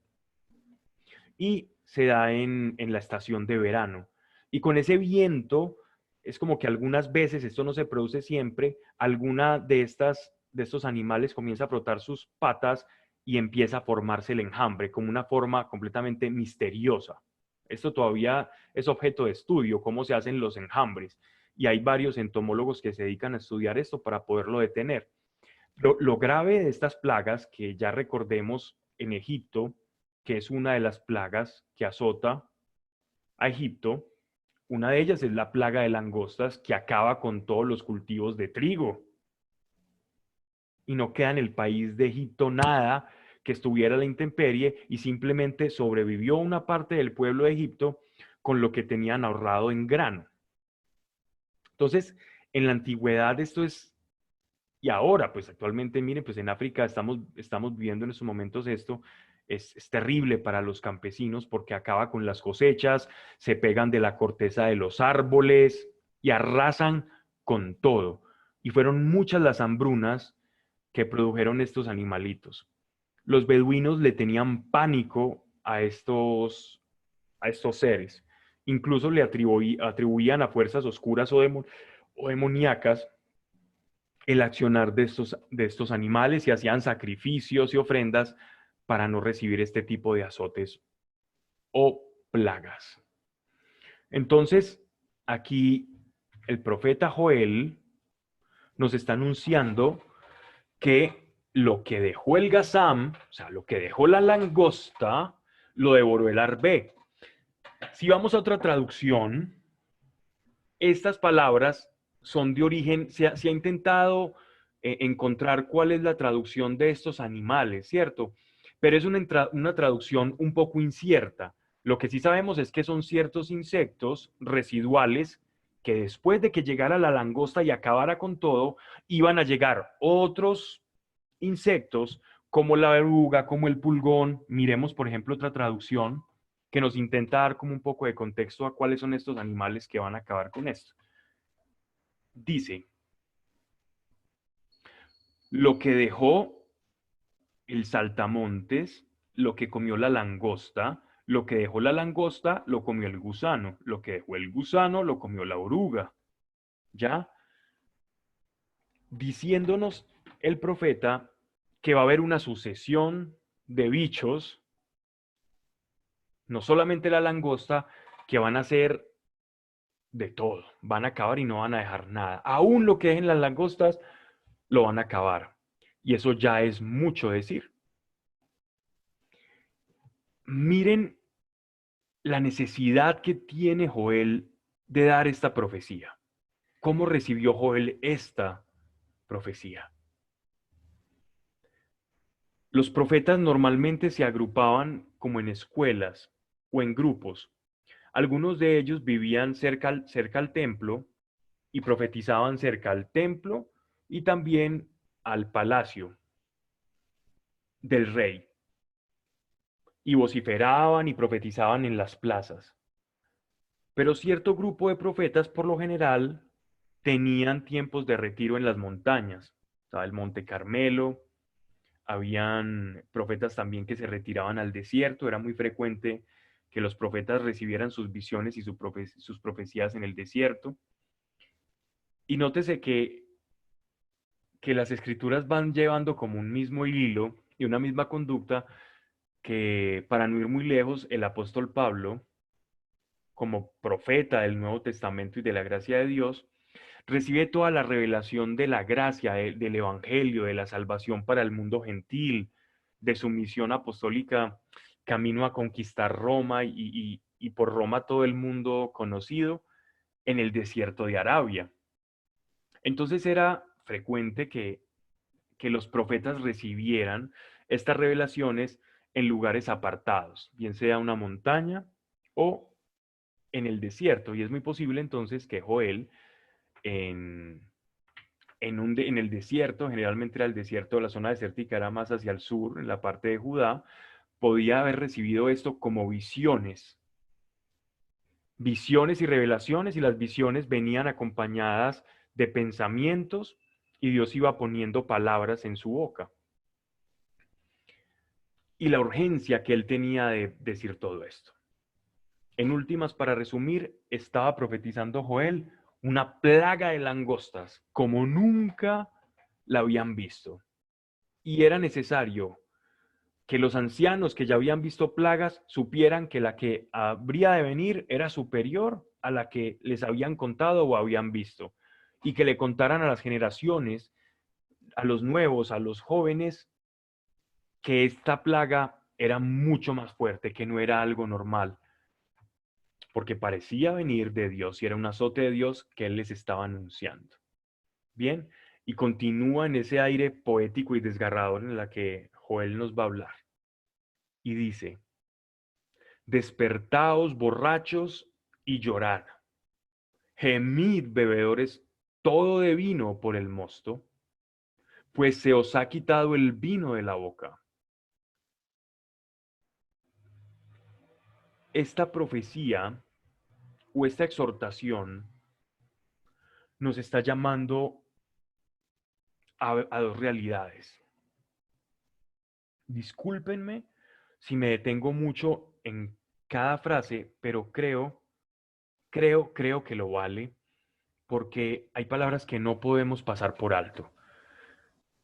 y se da en la estación de verano. Y con ese viento, es como que algunas veces, esto no se produce siempre, alguna de estos animales comienza a frotar sus patas y empieza a formarse el enjambre, como una forma completamente misteriosa. Esto todavía es objeto de estudio, cómo se hacen los enjambres. Y hay varios entomólogos que se dedican a estudiar esto para poderlo detener. Lo grave de estas plagas, que ya recordemos en Egipto, que es una de las plagas que azota a Egipto, una de ellas es la plaga de langostas que acaba con todos los cultivos de trigo. Y no queda en el país de Egipto nada que estuviera a la intemperie y simplemente sobrevivió una parte del pueblo de Egipto con lo que tenían ahorrado en grano. Entonces, en la antigüedad esto es, y ahora, pues actualmente, miren, pues en África estamos viviendo en estos momentos esto, es terrible para los campesinos porque acaba con las cosechas, se pegan de la corteza de los árboles y arrasan con todo. Y fueron muchas las hambrunas que produjeron estos animalitos. Los beduinos le tenían pánico a estos seres. Incluso le atribuían a fuerzas oscuras o demoníacas el accionar de estos animales y hacían sacrificios y ofrendas para no recibir este tipo de azotes o plagas. Entonces, aquí el profeta Joel nos está anunciando que lo que dejó el gazam, o sea, lo que dejó la langosta, lo devoró el arvé. Si vamos a otra traducción, estas palabras son de origen, se ha intentado encontrar cuál es la traducción de estos animales, ¿cierto? Pero es una traducción un poco incierta. Lo que sí sabemos es que son ciertos insectos residuales que después de que llegara la langosta y acabara con todo, iban a llegar otros insectos como la oruga, como el pulgón. Miremos, por ejemplo, otra traducción que nos intenta dar como un poco de contexto a cuáles son estos animales que van a acabar con esto. Dice, lo que dejó el saltamontes, lo que comió la langosta, lo que dejó la langosta, lo comió el gusano, lo que dejó el gusano, lo comió la oruga. ¿Ya? Diciéndonos el profeta que va a haber una sucesión de bichos, no solamente la langosta, que van a ser de todo, van a acabar y no van a dejar nada. Aún lo que dejen las langostas, lo van a acabar. Y eso ya es mucho decir. Miren la necesidad que tiene Joel de dar esta profecía. ¿Cómo recibió Joel esta profecía? Los profetas normalmente se agrupaban como en escuelas o en grupos. Algunos de ellos vivían cerca al templo y profetizaban cerca al templo y también al palacio del rey. Y vociferaban y profetizaban en las plazas. Pero cierto grupo de profetas, por lo general, tenían tiempos de retiro en las montañas. Estaba el Monte Carmelo, habían profetas también que se retiraban al desierto. Era muy frecuente que los profetas recibieran sus visiones y sus profecías en el desierto. Y nótese que las escrituras van llevando como un mismo hilo y una misma conducta que, para no ir muy lejos, el apóstol Pablo, como profeta del Nuevo Testamento y de la gracia de Dios, recibe toda la revelación de la gracia, del Evangelio, de la salvación para el mundo gentil, de su misión apostólica, camino a conquistar Roma y por Roma todo el mundo conocido, en el desierto de Arabia. Entonces era frecuente que los profetas recibieran estas revelaciones en lugares apartados, bien sea una montaña o en el desierto. Y es muy posible entonces que Joel en, en el desierto, generalmente era el desierto, la zona desértica era más hacia el sur, en la parte de Judá, podía haber recibido esto como visiones, visiones y revelaciones, y las visiones venían acompañadas de pensamientos y Dios iba poniendo palabras en su boca. Y la urgencia que él tenía de decir todo esto. En últimas, para resumir, estaba profetizando Joel una plaga de langostas como nunca la habían visto. Y era necesario que los ancianos que ya habían visto plagas supieran que la que habría de venir era superior a la que les habían contado o habían visto, y que le contaran a las generaciones, a los nuevos, a los jóvenes, que esta plaga era mucho más fuerte, que no era algo normal, porque parecía venir de Dios y era un azote de Dios que Él les estaba anunciando. Bien, y continúa en ese aire poético y desgarrador en la que Joel nos va a hablar. Y dice, despertaos borrachos y llorad, gemid bebedores todo de vino por el mosto, pues se os ha quitado el vino de la boca. Esta profecía o esta exhortación nos está llamando a dos realidades. Discúlpenme si me detengo mucho en cada frase, pero creo que lo vale, porque hay palabras que no podemos pasar por alto.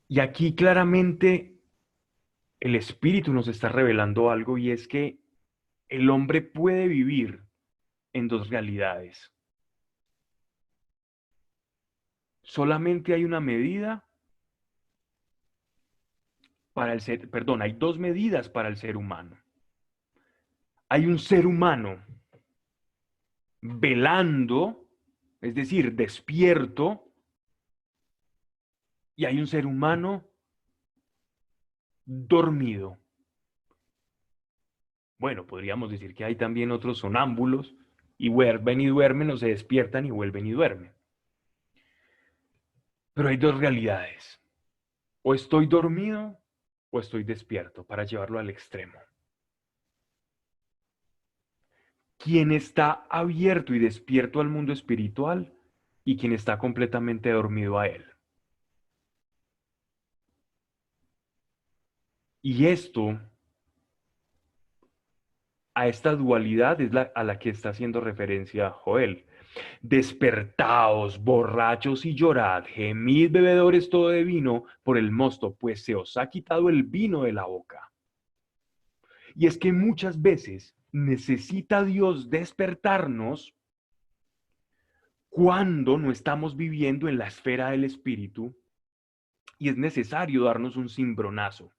Y aquí claramente el Espíritu nos está revelando algo y es que el hombre puede vivir en dos realidades. Solamente hay una medida para el ser, perdón, hay dos medidas para el ser humano. Hay un ser humano velando, es decir, despierto, y hay un ser humano dormido. Bueno, podríamos decir que hay también otros sonámbulos y vuelven y duermen o se despiertan y vuelven y duermen. Pero hay dos realidades. O estoy dormido o estoy despierto, para llevarlo al extremo. Quien está abierto y despierto al mundo espiritual y quien está completamente dormido a él. Y esto, a esta dualidad es a la que está haciendo referencia Joel. Despertaos, borrachos, y llorad, gemid, bebedores todo de vino por el mosto, pues se os ha quitado el vino de la boca. Y es que muchas veces necesita Dios despertarnos cuando no estamos viviendo en la esfera del espíritu y es necesario darnos un cimbronazo.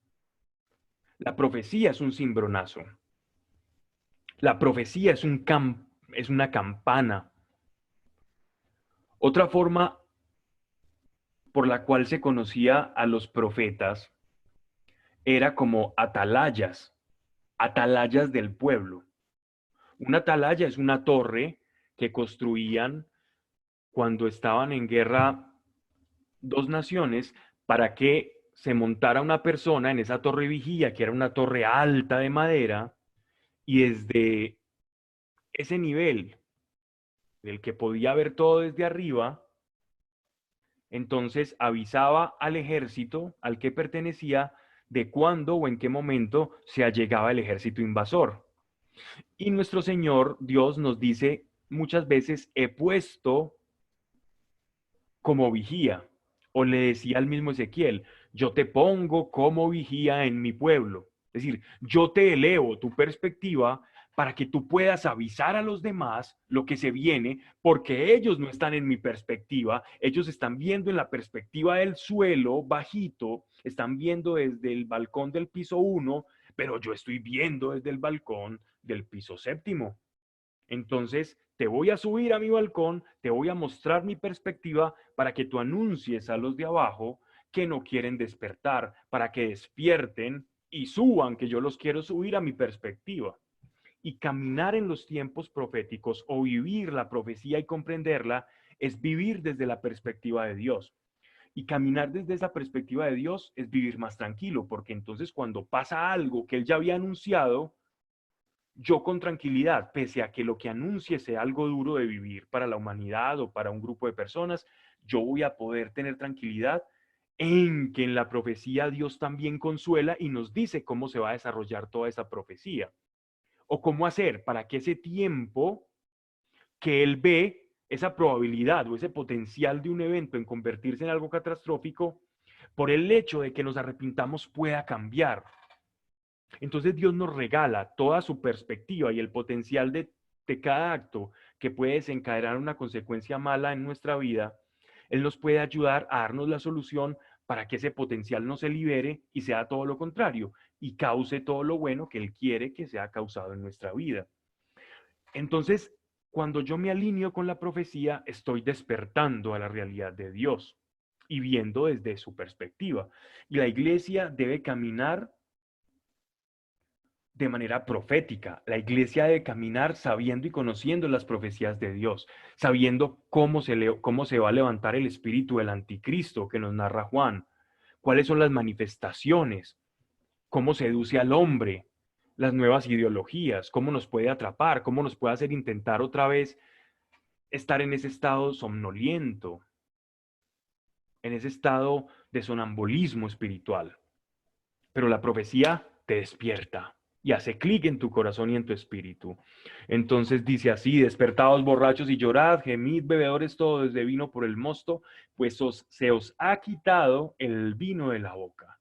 La profecía es un cimbronazo. La profecía es una campana. Otra forma por la cual se conocía a los profetas era como atalayas, atalayas del pueblo. Una atalaya es una torre que construían cuando estaban en guerra dos naciones para que se montara una persona en esa torre vigía, que era una torre alta de madera, y desde ese nivel, del que podía ver todo desde arriba, entonces avisaba al ejército al que pertenecía de cuándo o en qué momento se allegaba el ejército invasor. Y nuestro Señor Dios nos dice muchas veces, he puesto como vigía, o le decía al mismo Ezequiel, yo te pongo como vigía en mi pueblo. Es decir, yo te elevo tu perspectiva para que tú puedas avisar a los demás lo que se viene, porque ellos no están en mi perspectiva, ellos están viendo en la perspectiva del suelo bajito, están viendo desde el balcón del piso 1, pero yo estoy viendo desde el balcón del piso séptimo. Entonces, te voy a subir a mi balcón, te voy a mostrar mi perspectiva para que tú anuncies a los de abajo que no quieren despertar, para que despierten y suban, que yo los quiero subir a mi perspectiva. Y caminar en los tiempos proféticos o vivir la profecía y comprenderla es vivir desde la perspectiva de Dios. Y caminar desde esa perspectiva de Dios es vivir más tranquilo, porque entonces cuando pasa algo que Él ya había anunciado, yo con tranquilidad, pese a que lo que anuncie sea algo duro de vivir para la humanidad o para un grupo de personas, yo voy a poder tener tranquilidad en que en la profecía Dios también consuela y nos dice cómo se va a desarrollar toda esa profecía o cómo hacer para que ese tiempo que Él ve, esa probabilidad o ese potencial de un evento en convertirse en algo catastrófico, por el hecho de que nos arrepintamos pueda cambiar. Entonces Dios nos regala toda su perspectiva y el potencial de cada acto que puede desencadenar una consecuencia mala en nuestra vida. Él nos puede ayudar a darnos la solución para que ese potencial no se libere y sea todo lo contrario y cause todo lo bueno que Él quiere que sea causado en nuestra vida. Entonces, cuando yo me alineo con la profecía, estoy despertando a la realidad de Dios y viendo desde su perspectiva. Y la iglesia debe caminar de manera profética. La iglesia debe caminar sabiendo y conociendo las profecías de Dios, sabiendo cómo se va a levantar el espíritu del anticristo que nos narra Juan, cuáles son las manifestaciones, cómo seduce al hombre, las nuevas ideologías, cómo nos puede atrapar, cómo nos puede hacer intentar otra vez estar en ese estado somnoliento, en ese estado de sonambulismo espiritual. Pero la profecía te despierta y hace clic en tu corazón y en tu espíritu. Entonces dice así, despertaos borrachos y llorad, gemid bebedores todos de vino por el mosto, pues se os ha quitado el vino de la boca.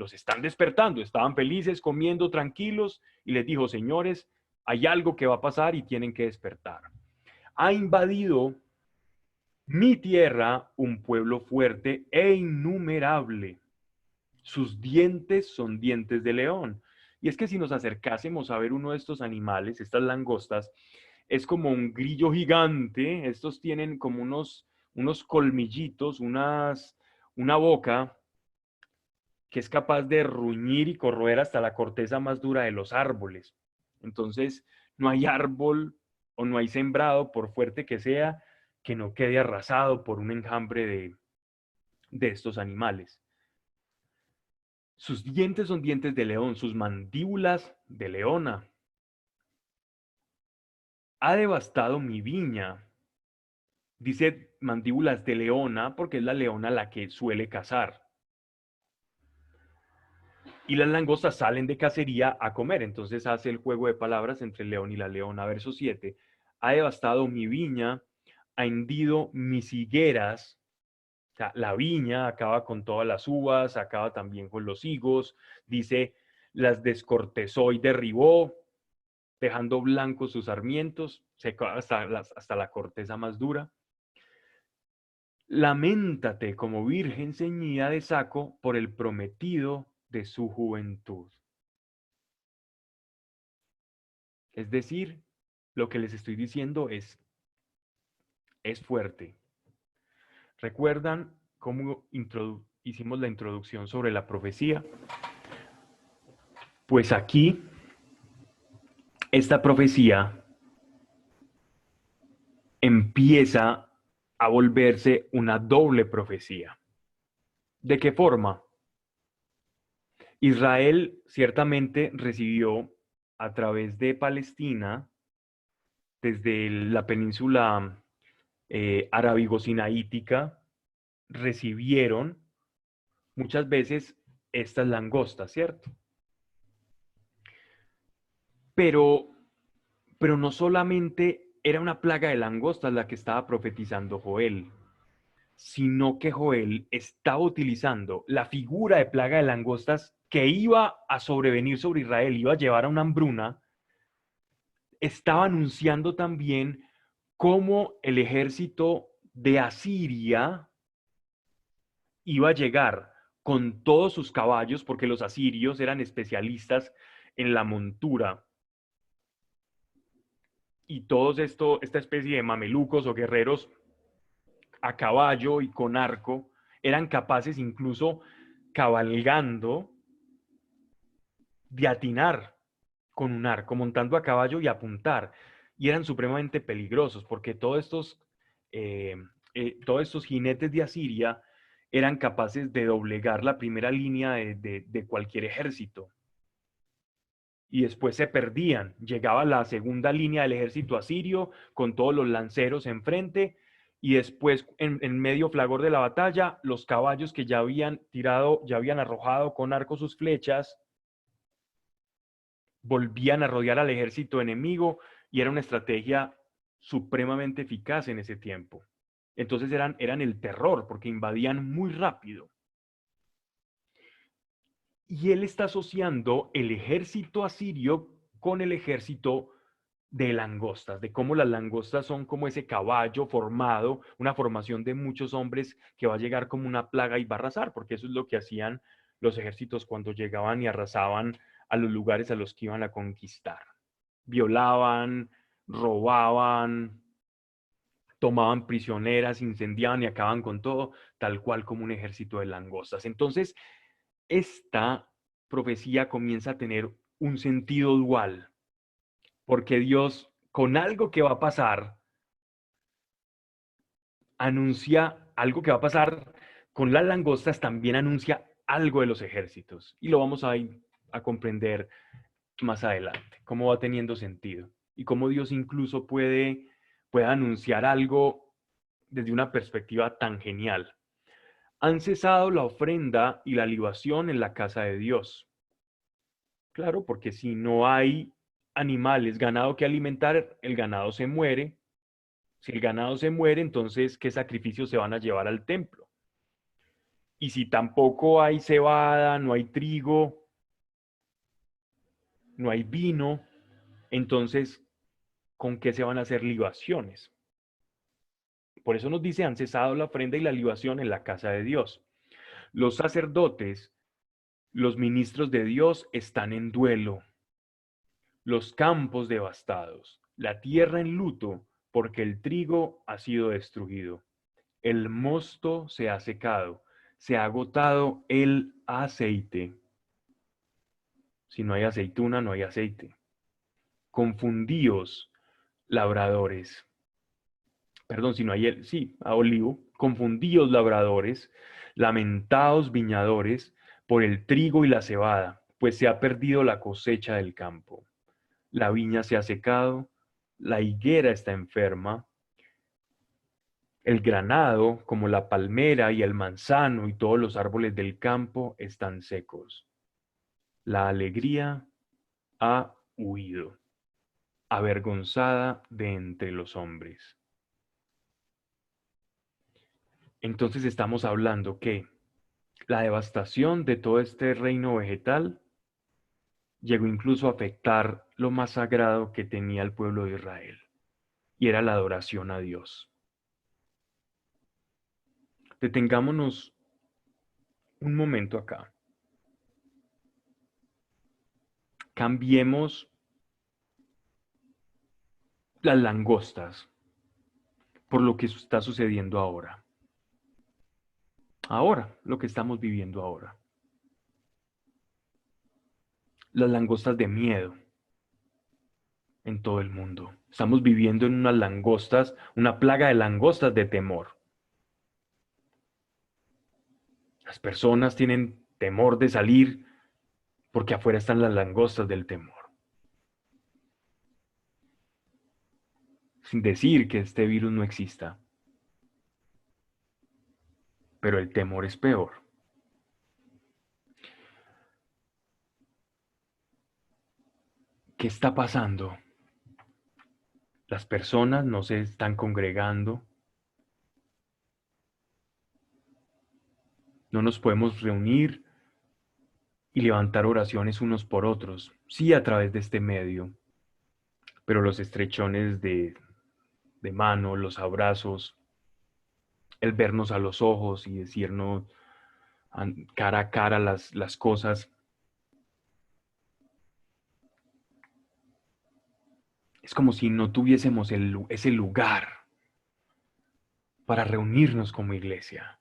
los están despertando, estaban felices, comiendo, tranquilos, y les dijo, señores, hay algo que va a pasar y tienen que despertar. Ha invadido mi tierra un pueblo fuerte e innumerable. Sus dientes son dientes de león. Y es que si nos acercásemos a ver uno de estos animales, estas langostas, es como un grillo gigante. Estos tienen como unos colmillitos, una boca que es capaz de ruñir y corroer hasta la corteza más dura de los árboles. Entonces, no hay árbol o no hay sembrado, por fuerte que sea, que no quede arrasado por un enjambre de estos animales. Sus dientes son dientes de león, sus mandíbulas de leona. Ha devastado mi viña. Dice mandíbulas de leona porque es la leona la que suele cazar. Y las langostas salen de cacería a comer. Entonces hace el juego de palabras entre el león y la leona. Verso 7. Ha devastado mi viña, ha hendido mis higueras. O sea, la viña acaba con todas las uvas, acaba también con los higos. Dice, las descortezó y derribó, dejando blancos sus sarmientos, secó hasta la corteza más dura. Lamentate como virgen ceñida de saco por el prometido de su juventud. Es decir, lo que les estoy diciendo es fuerte. ¿Recuerdan cómo hicimos la introducción sobre la profecía? Pues aquí, esta profecía empieza a volverse una doble profecía. ¿De qué forma? Israel ciertamente recibió a través de Palestina, desde la península arábigo-sinaítica, recibieron muchas veces estas langostas, ¿cierto? Pero no solamente era una plaga de langostas la que estaba profetizando Joel, sino que Joel estaba utilizando la figura de plaga de langostas que iba a sobrevenir sobre Israel, iba a llevar a una hambruna. Estaba anunciando también cómo el ejército de Asiria iba a llegar con todos sus caballos, porque los asirios eran especialistas en la montura. Y esta especie de mamelucos o guerreros a caballo y con arco, eran capaces incluso cabalgando de atinar con un arco, montando a caballo y apuntar. Y eran supremamente peligrosos porque todos estos jinetes de Asiria eran capaces de doblegar la primera línea de cualquier ejército. Y después se perdían. Llegaba la segunda línea del ejército asirio con todos los lanceros enfrente y después en medio flagor de la batalla, los caballos que ya habían tirado, ya habían arrojado con arco sus flechas, volvían a rodear al ejército enemigo y era una estrategia supremamente eficaz en ese tiempo. Entonces eran el terror porque invadían muy rápido. Y él está asociando el ejército asirio con el ejército de langostas, de cómo las langostas son como ese caballo formado, una formación de muchos hombres que va a llegar como una plaga y va a arrasar, porque eso es lo que hacían los ejércitos cuando llegaban y arrasaban a los lugares a los que iban a conquistar. Violaban, robaban, tomaban prisioneras, incendiaban y acababan con todo, tal cual como un ejército de langostas. Entonces, esta profecía comienza a tener un sentido dual, porque Dios, con algo que va a pasar, anuncia algo que va a pasar con las langostas, también anuncia algo de los ejércitos. Y lo vamos a comprender más adelante, cómo va teniendo sentido y cómo Dios incluso puede anunciar algo desde una perspectiva tan genial. Han cesado la ofrenda y la libación en la casa de Dios. Claro, porque si no hay animales, ganado que alimentar, el ganado se muere. Si el ganado se muere, entonces, ¿qué sacrificios se van a llevar al templo? Y si tampoco hay cebada, no hay trigo, no hay vino, entonces, ¿con qué se van a hacer libaciones? Por eso nos dice, han cesado la ofrenda y la libación en la casa de Dios. Los sacerdotes, los ministros de Dios están en duelo, los campos devastados, la tierra en luto, porque el trigo ha sido destruido. El mosto se ha secado, se ha agotado el aceite. Si no hay aceituna, no hay aceite. Confundíos, labradores. Perdón, si no hay sí, a olivo. Confundíos, labradores. Lamentaos, viñadores, por el trigo y la cebada, pues se ha perdido la cosecha del campo. La viña se ha secado, la higuera está enferma, el granado, como la palmera y el manzano y todos los árboles del campo están secos. La alegría ha huido, avergonzada de entre los hombres. Entonces estamos hablando que la devastación de todo este reino vegetal llegó incluso a afectar lo más sagrado que tenía el pueblo de Israel, y era la adoración a Dios. Detengámonos un momento acá. Cambiemos las langostas por lo que está sucediendo ahora. Ahora, lo que estamos viviendo ahora. Las langostas de miedo en todo el mundo. Estamos viviendo en unas langostas, una plaga de langostas de temor. Las personas tienen temor de salir porque afuera están las langostas del temor. Sin decir que este virus no exista. Pero el temor es peor. ¿Qué está pasando? Las personas no se están congregando. No nos podemos reunir y levantar oraciones unos por otros. Sí, a través de este medio. Pero los estrechones de mano, los abrazos, el vernos a los ojos y decirnos cara a cara las cosas, es como si no tuviésemos ese lugar para reunirnos como iglesia.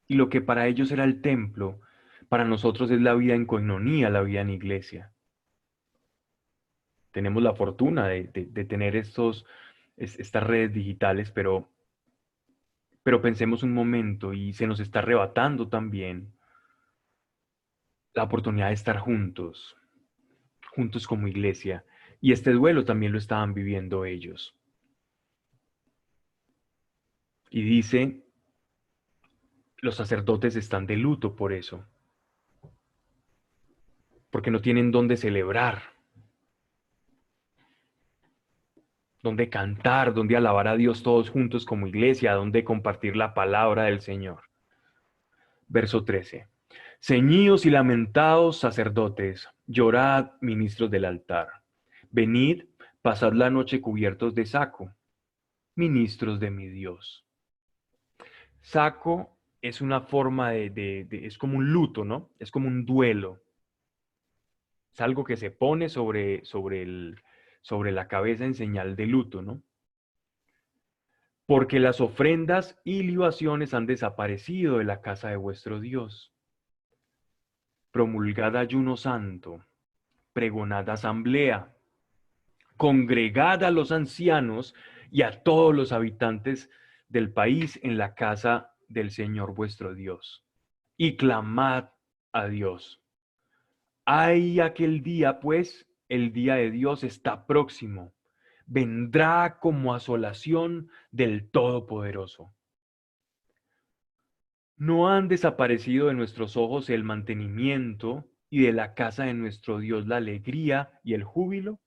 Y lo que para ellos era el templo, para nosotros es la vida en coinonía, la vida en iglesia. Tenemos la fortuna de tener estas redes digitales, pero pensemos un momento y se nos está arrebatando también la oportunidad de estar juntos, juntos como iglesia. Y este duelo también lo estaban viviendo ellos. Y dice, los sacerdotes están de luto por eso, porque no tienen dónde celebrar, dónde cantar, dónde alabar a Dios todos juntos como iglesia, dónde compartir la palabra del Señor. Verso 13. Ceñíos y lamentaos, sacerdotes, llorad, ministros del altar. Venid, pasad la noche cubiertos de saco, ministros de mi Dios. Saco es una forma es como un luto, ¿no? Es como un duelo. Es algo que se pone sobre la cabeza en señal de luto, ¿no? Porque las ofrendas y libaciones han desaparecido de la casa de vuestro Dios. Promulgad ayuno santo, pregonad asamblea, congregad a los ancianos y a todos los habitantes del país en la casa del Señor vuestro Dios, y clamad a Dios. Ay, aquel día, pues, el día de Dios está próximo. Vendrá como asolación del Todopoderoso. ¿No han desaparecido de nuestros ojos el mantenimiento y de la casa de nuestro Dios la alegría y el júbilo?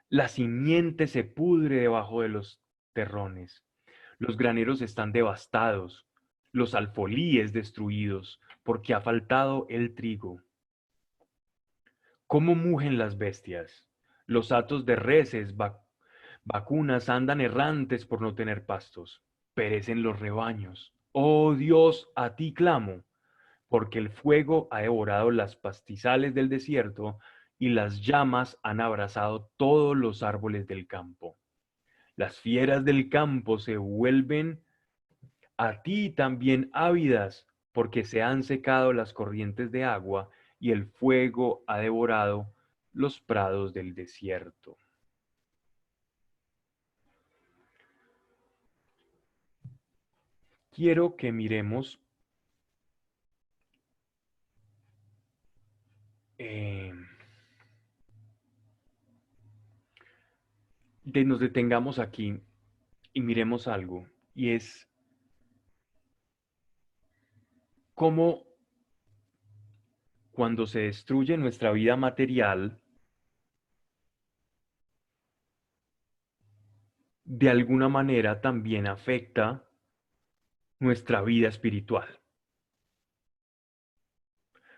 La simiente se pudre debajo de los terrones. Los graneros están devastados, los alfolíes destruidos, porque ha faltado el trigo. ¿Cómo mugen las bestias? Los hatos de reses, vacunas andan errantes por no tener pastos. Perecen los rebaños. Oh Dios, a ti clamo, porque el fuego ha devorado las pastizales del desierto y las llamas han abrazado todos los árboles del campo. Las fieras del campo se vuelven a ti también ávidas, porque se han secado las corrientes de agua y el fuego ha devorado los prados del desierto. Quiero que miremos eh, nos detengamos aquí y miremos algo, y es cómo cuando se destruye nuestra vida material, de alguna manera también afecta nuestra vida espiritual.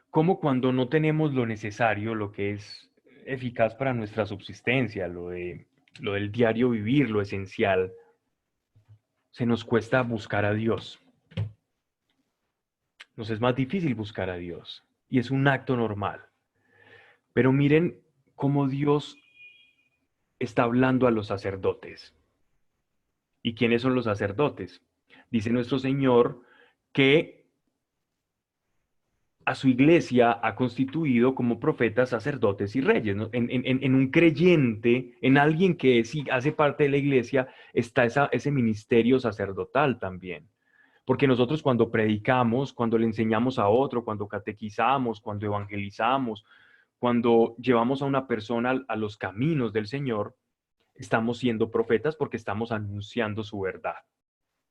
Como cuando no tenemos lo necesario, lo que es eficaz para nuestra subsistencia, lo del diario vivir, lo esencial, se nos cuesta buscar a Dios. Nos es más difícil buscar a Dios y es un acto normal. Pero miren cómo Dios está hablando a los sacerdotes. ¿Y quiénes son los sacerdotes? Dice nuestro Señor que a su iglesia ha constituido como profetas, sacerdotes y reyes, ¿no? En un creyente, en alguien que sí hace parte de la iglesia, está ese ministerio sacerdotal también. Porque nosotros cuando predicamos, cuando le enseñamos a otro, cuando catequizamos, cuando evangelizamos, cuando llevamos a una persona a los caminos del Señor, estamos siendo profetas porque estamos anunciando su verdad,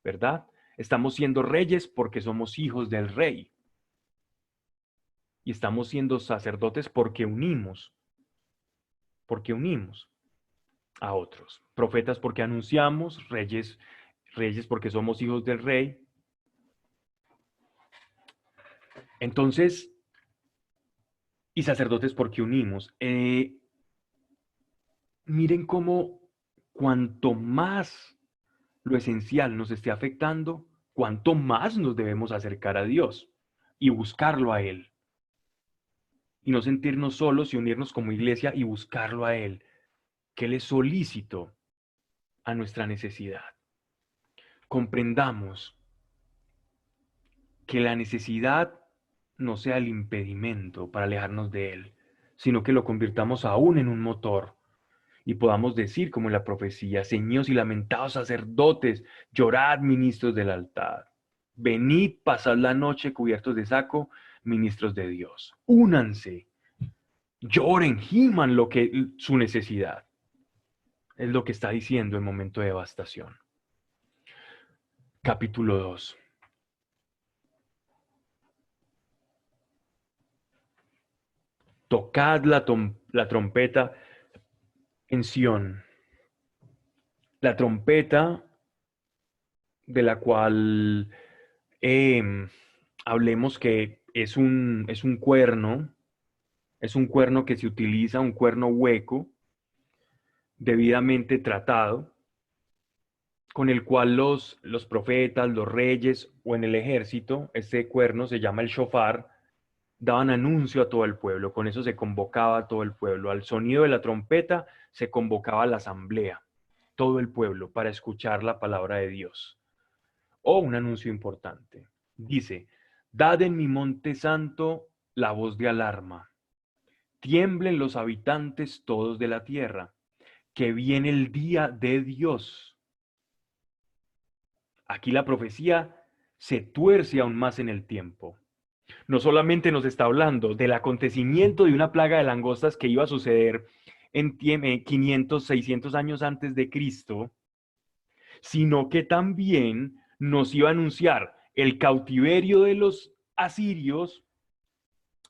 ¿verdad? Estamos siendo reyes porque somos hijos del rey. Y estamos siendo sacerdotes porque unimos a otros. Profetas porque anunciamos, reyes porque somos hijos del rey. Entonces, y sacerdotes porque unimos. Miren cómo cuanto más lo esencial nos esté afectando, cuanto más nos debemos acercar a Dios y buscarlo a Él. Y no sentirnos solos y unirnos como iglesia y buscarlo a Él, que Él es solícito a nuestra necesidad. Comprendamos que la necesidad no sea el impedimento para alejarnos de Él, sino que lo convirtamos aún en un motor y podamos decir, como en la profecía, ceñidos y lamentados sacerdotes, llorad, ministros del altar. Venid, pasad la noche cubiertos de saco, ministros de Dios. Únanse, lloren, giman su necesidad. Es lo que está diciendo el momento de devastación. Capítulo 2. Tocad la trompeta en Sión. La trompeta de la cual hablemos que es un cuerno, que se utiliza, un cuerno hueco, debidamente tratado, con el cual los profetas, los reyes o en el ejército, este cuerno se llama el shofar, daban anuncio a todo el pueblo, con eso se convocaba a todo el pueblo. Al sonido de la trompeta se convocaba a la asamblea, todo el pueblo, para escuchar la palabra de Dios. O un anuncio importante. Dice, dad en mi monte santo la voz de alarma. Tiemblen los habitantes todos de la tierra, que viene el día de Dios. Aquí la profecía se tuerce aún más en el tiempo. No solamente nos está hablando del acontecimiento de una plaga de langostas que iba a suceder en 500, 600 años antes de Cristo, sino que también nos iba a anunciar el cautiverio de los asirios,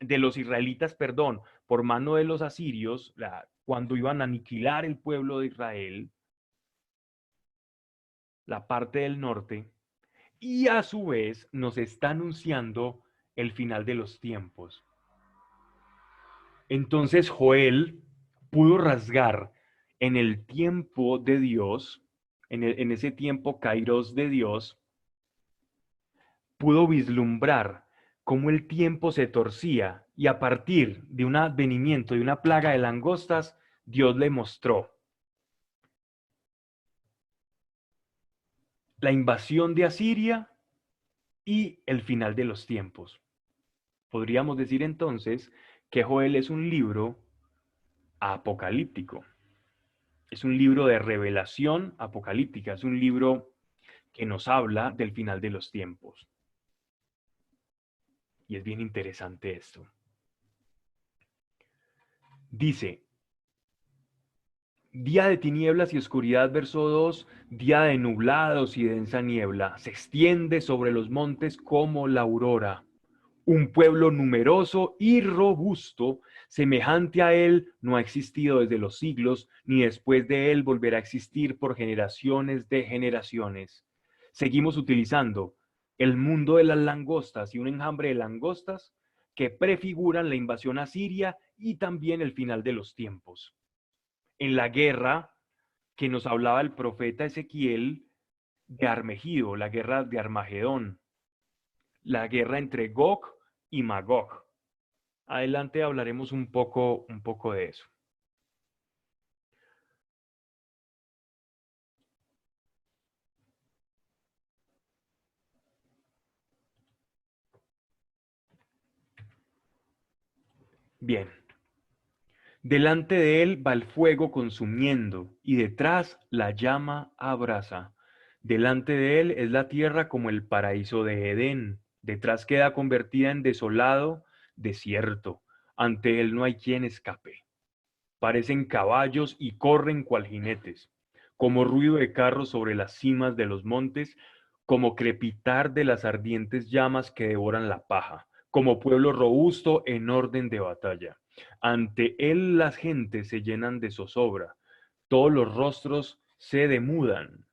de los israelitas, perdón, por mano de los asirios, cuando iban a aniquilar el pueblo de Israel, la parte del norte, y a su vez nos está anunciando el final de los tiempos. Entonces Joel pudo rasgar en el tiempo de Dios, en ese tiempo kairos de Dios, pudo vislumbrar cómo el tiempo se torcía y a partir de un advenimiento de una plaga de langostas, Dios le mostró la invasión de Asiria y el final de los tiempos. Podríamos decir entonces que Joel es un libro apocalíptico. Es un libro de revelación apocalíptica, es un libro que nos habla del final de los tiempos. Y es bien interesante esto. Dice, día de tinieblas y oscuridad, verso 2, día de nublados y densa niebla, se extiende sobre los montes como la aurora. Un pueblo numeroso y robusto, semejante a él, no ha existido desde los siglos, ni después de él volverá a existir por generaciones de generaciones. Seguimos utilizando el mundo de las langostas y un enjambre de langostas que prefiguran la invasión asiria y también el final de los tiempos. En la guerra que nos hablaba el profeta Ezequiel de Armegido, la guerra de Armagedón, la guerra entre Gog y Magog. Adelante hablaremos un poco de eso. Bien. Delante de él va el fuego consumiendo, y detrás la llama abrasa. Delante de él es la tierra como el paraíso de Edén. Detrás queda convertida en desolado desierto. Ante él no hay quien escape. Parecen caballos y corren cual jinetes, como ruido de carros sobre las cimas de los montes, como crepitar de las ardientes llamas que devoran la paja, como pueblo robusto en orden de batalla. Ante él las gentes se llenan de zozobra, todos los rostros se demudan,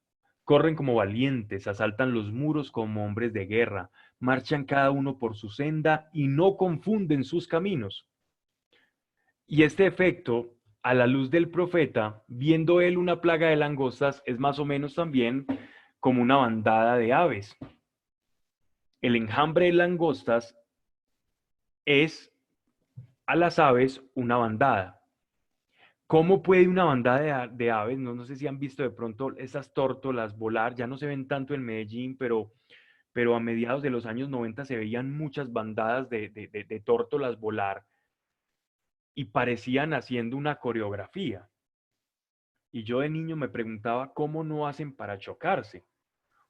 corren como valientes, asaltan los muros como hombres de guerra, marchan cada uno por su senda y no confunden sus caminos. Y este efecto, a la luz del profeta, viendo él una plaga de langostas, es más o menos también como una bandada de aves. El enjambre de langostas es a las aves una bandada. ¿Cómo puede una bandada de aves, no sé si han visto de pronto esas tórtolas volar, ya no se ven tanto en Medellín, pero a mediados de los años 90 se veían muchas bandadas de tórtolas volar y parecían haciendo una coreografía. Y yo de niño me preguntaba cómo no hacen para chocarse,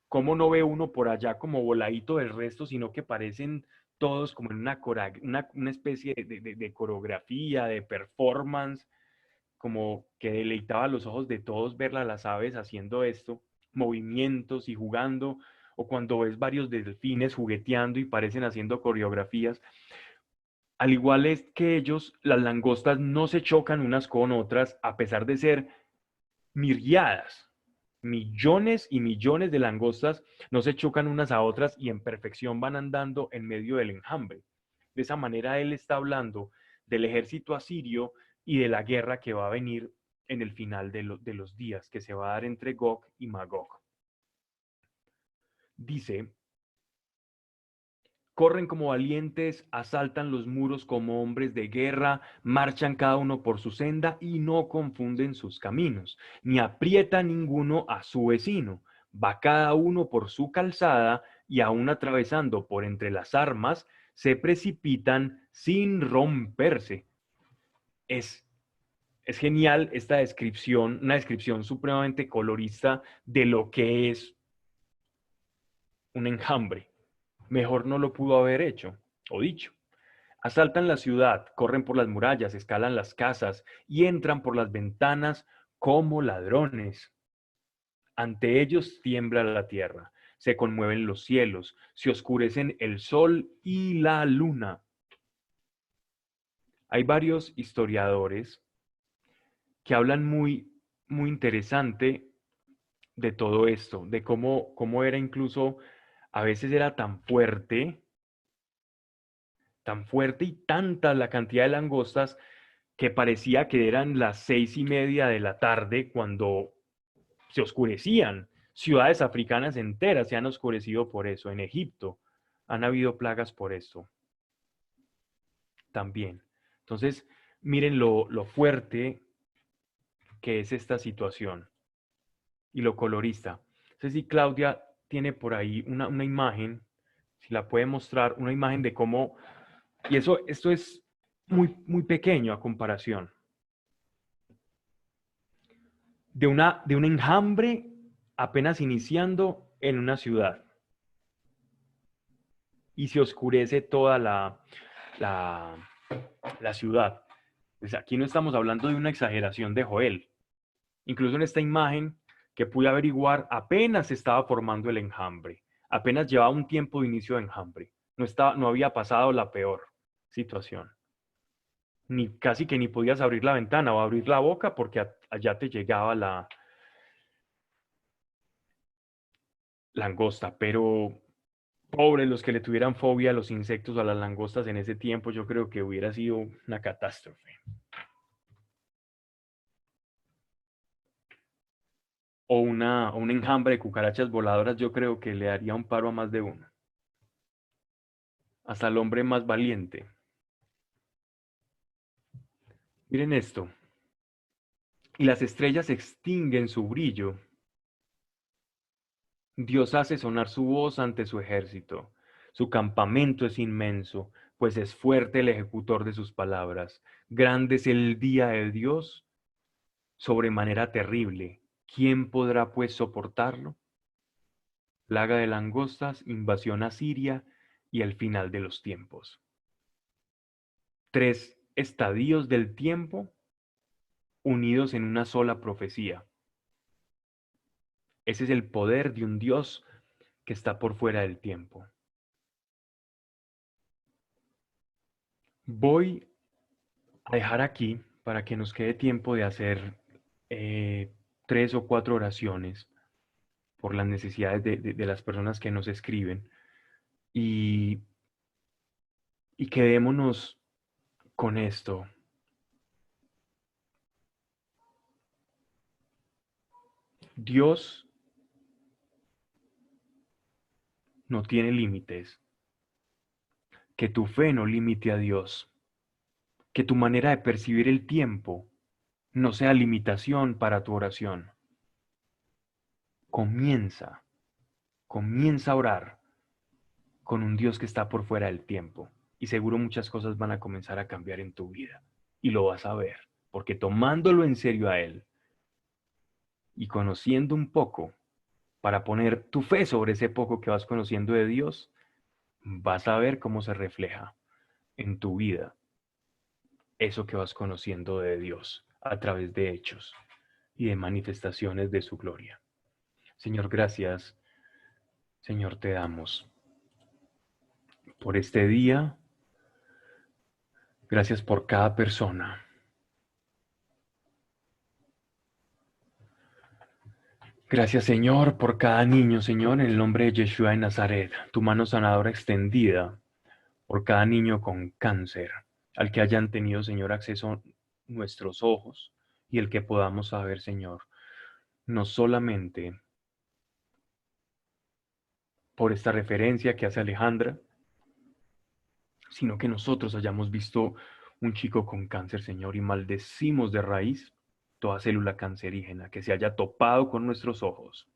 cómo no ve uno por allá como voladito del resto, sino que parecen todos como en una especie de coreografía, de performance, como que deleitaba los ojos de todos ver a las aves haciendo esto, movimientos y jugando, o cuando ves varios delfines jugueteando y parecen haciendo coreografías. Al igual es que ellos, las langostas no se chocan unas con otras, a pesar de ser miriadas, millones y millones de langostas no se chocan unas a otras y en perfección van andando en medio del enjambre. De esa manera él está hablando del ejército asirio y de la guerra que va a venir en el final de los días, que se va a dar entre Gog y Magog. Dice, corren como valientes, asaltan los muros como hombres de guerra, marchan cada uno por su senda y no confunden sus caminos, ni aprieta ninguno a su vecino. Va cada uno por su calzada y aun atravesando por entre las armas, se precipitan sin romperse. Es, es genial esta descripción, una descripción supremamente colorista de lo que es un enjambre. Mejor no lo pudo haber hecho o dicho. Asaltan la ciudad, corren por las murallas, escalan las casas y entran por las ventanas como ladrones. Ante ellos tiembla la tierra, se conmueven los cielos, se oscurecen el sol y la luna. Hay varios historiadores que hablan muy interesante de todo esto, de cómo era incluso, a veces era tan fuerte y tanta la cantidad de langostas que parecía que eran las 6:30 de la tarde cuando se oscurecían. Ciudades africanas enteras se han oscurecido por eso. En Egipto han habido plagas por esto también. Entonces, miren lo fuerte que es esta situación y lo colorista. No sé si Claudia tiene por ahí una imagen, si la puede mostrar, una imagen de cómo, y esto es muy pequeño a comparación, de un enjambre apenas iniciando en una ciudad. Y se oscurece toda la, la ciudad. Pues aquí no estamos hablando de una exageración de Joel. Incluso en esta imagen que pude averiguar, apenas se estaba formando el enjambre. Apenas llevaba un tiempo de inicio de enjambre. No había pasado la peor situación. Ni casi que ni podías abrir la ventana o abrir la boca porque allá te llegaba la langosta. Pero pobres los que le tuvieran fobia a los insectos o a las langostas en ese tiempo, yo creo que hubiera sido una catástrofe. O un enjambre de cucarachas voladoras, yo creo que le daría un paro a más de uno. Hasta el hombre más valiente. Miren esto. Y las estrellas extinguen su brillo. Dios hace sonar su voz ante su ejército. Su campamento es inmenso, pues es fuerte el ejecutor de sus palabras. Grande es el día de Dios, sobremanera terrible. ¿Quién podrá pues soportarlo? Plaga de langostas, invasión a Siria y el final de los tiempos. 3 estadios del tiempo unidos en una sola profecía. Ese es el poder de un Dios que está por fuera del tiempo. Voy a dejar aquí para que nos quede tiempo de hacer 3 o 4 oraciones por las necesidades de las personas que nos escriben y, y quedémonos con esto. Dios no tiene límites. Que tu fe no limite a Dios. Que tu manera de percibir el tiempo no sea limitación para tu oración. Comienza, comienza a orar con un Dios que está por fuera del tiempo. Y seguro muchas cosas van a comenzar a cambiar en tu vida. Y lo vas a ver, porque tomándolo en serio a Él y conociendo un poco, para poner tu fe sobre ese poco que vas conociendo de Dios, vas a ver cómo se refleja en tu vida eso que vas conociendo de Dios a través de hechos y de manifestaciones de su gloria. Señor, gracias. Señor, te damos por este día. Gracias por cada persona. Gracias, Señor, por cada niño, Señor, en el nombre de Yeshua de Nazaret, tu mano sanadora extendida por cada niño con cáncer, al que hayan tenido, Señor, acceso nuestros ojos y el que podamos saber, Señor, no solamente por esta referencia que hace Alejandra, sino que nosotros hayamos visto un chico con cáncer, Señor, y maldecimos de raíz toda célula cancerígena que se haya topado con nuestros ojos,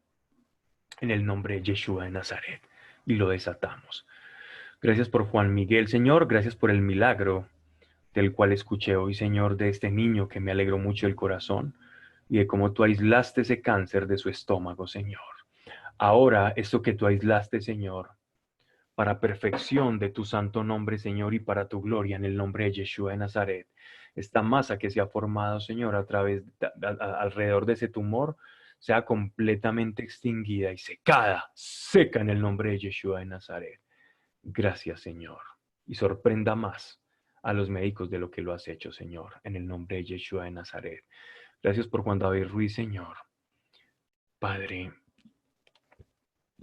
en el nombre de Yeshua de Nazaret, y lo desatamos. Gracias por Juan Miguel, Señor, gracias por el milagro del cual escuché hoy, Señor, de este niño que me alegró mucho el corazón, y de cómo tú aislaste ese cáncer de su estómago, Señor. Ahora, esto que tú aislaste, Señor, para perfección de tu santo nombre, Señor, y para tu gloria en el nombre de Yeshua de Nazaret. Esta masa que se ha formado, Señor, alrededor de ese tumor, sea completamente extinguida y secada, seca en el nombre de Yeshua de Nazaret. Gracias, Señor. Y sorprenda más a los médicos de lo que lo has hecho, Señor, en el nombre de Yeshua de Nazaret. Gracias por Juan David Ruiz, Señor. Padre,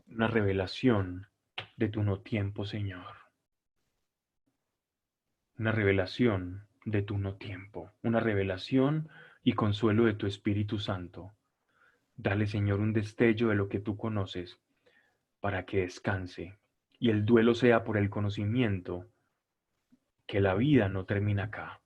una revelación de tu no tiempo, Señor. Una revelación de tu no tiempo. Una revelación y consuelo de tu Espíritu Santo. Dale, Señor, un destello de lo que tú conoces para que descanse y el duelo sea por el conocimiento que la vida no termina acá.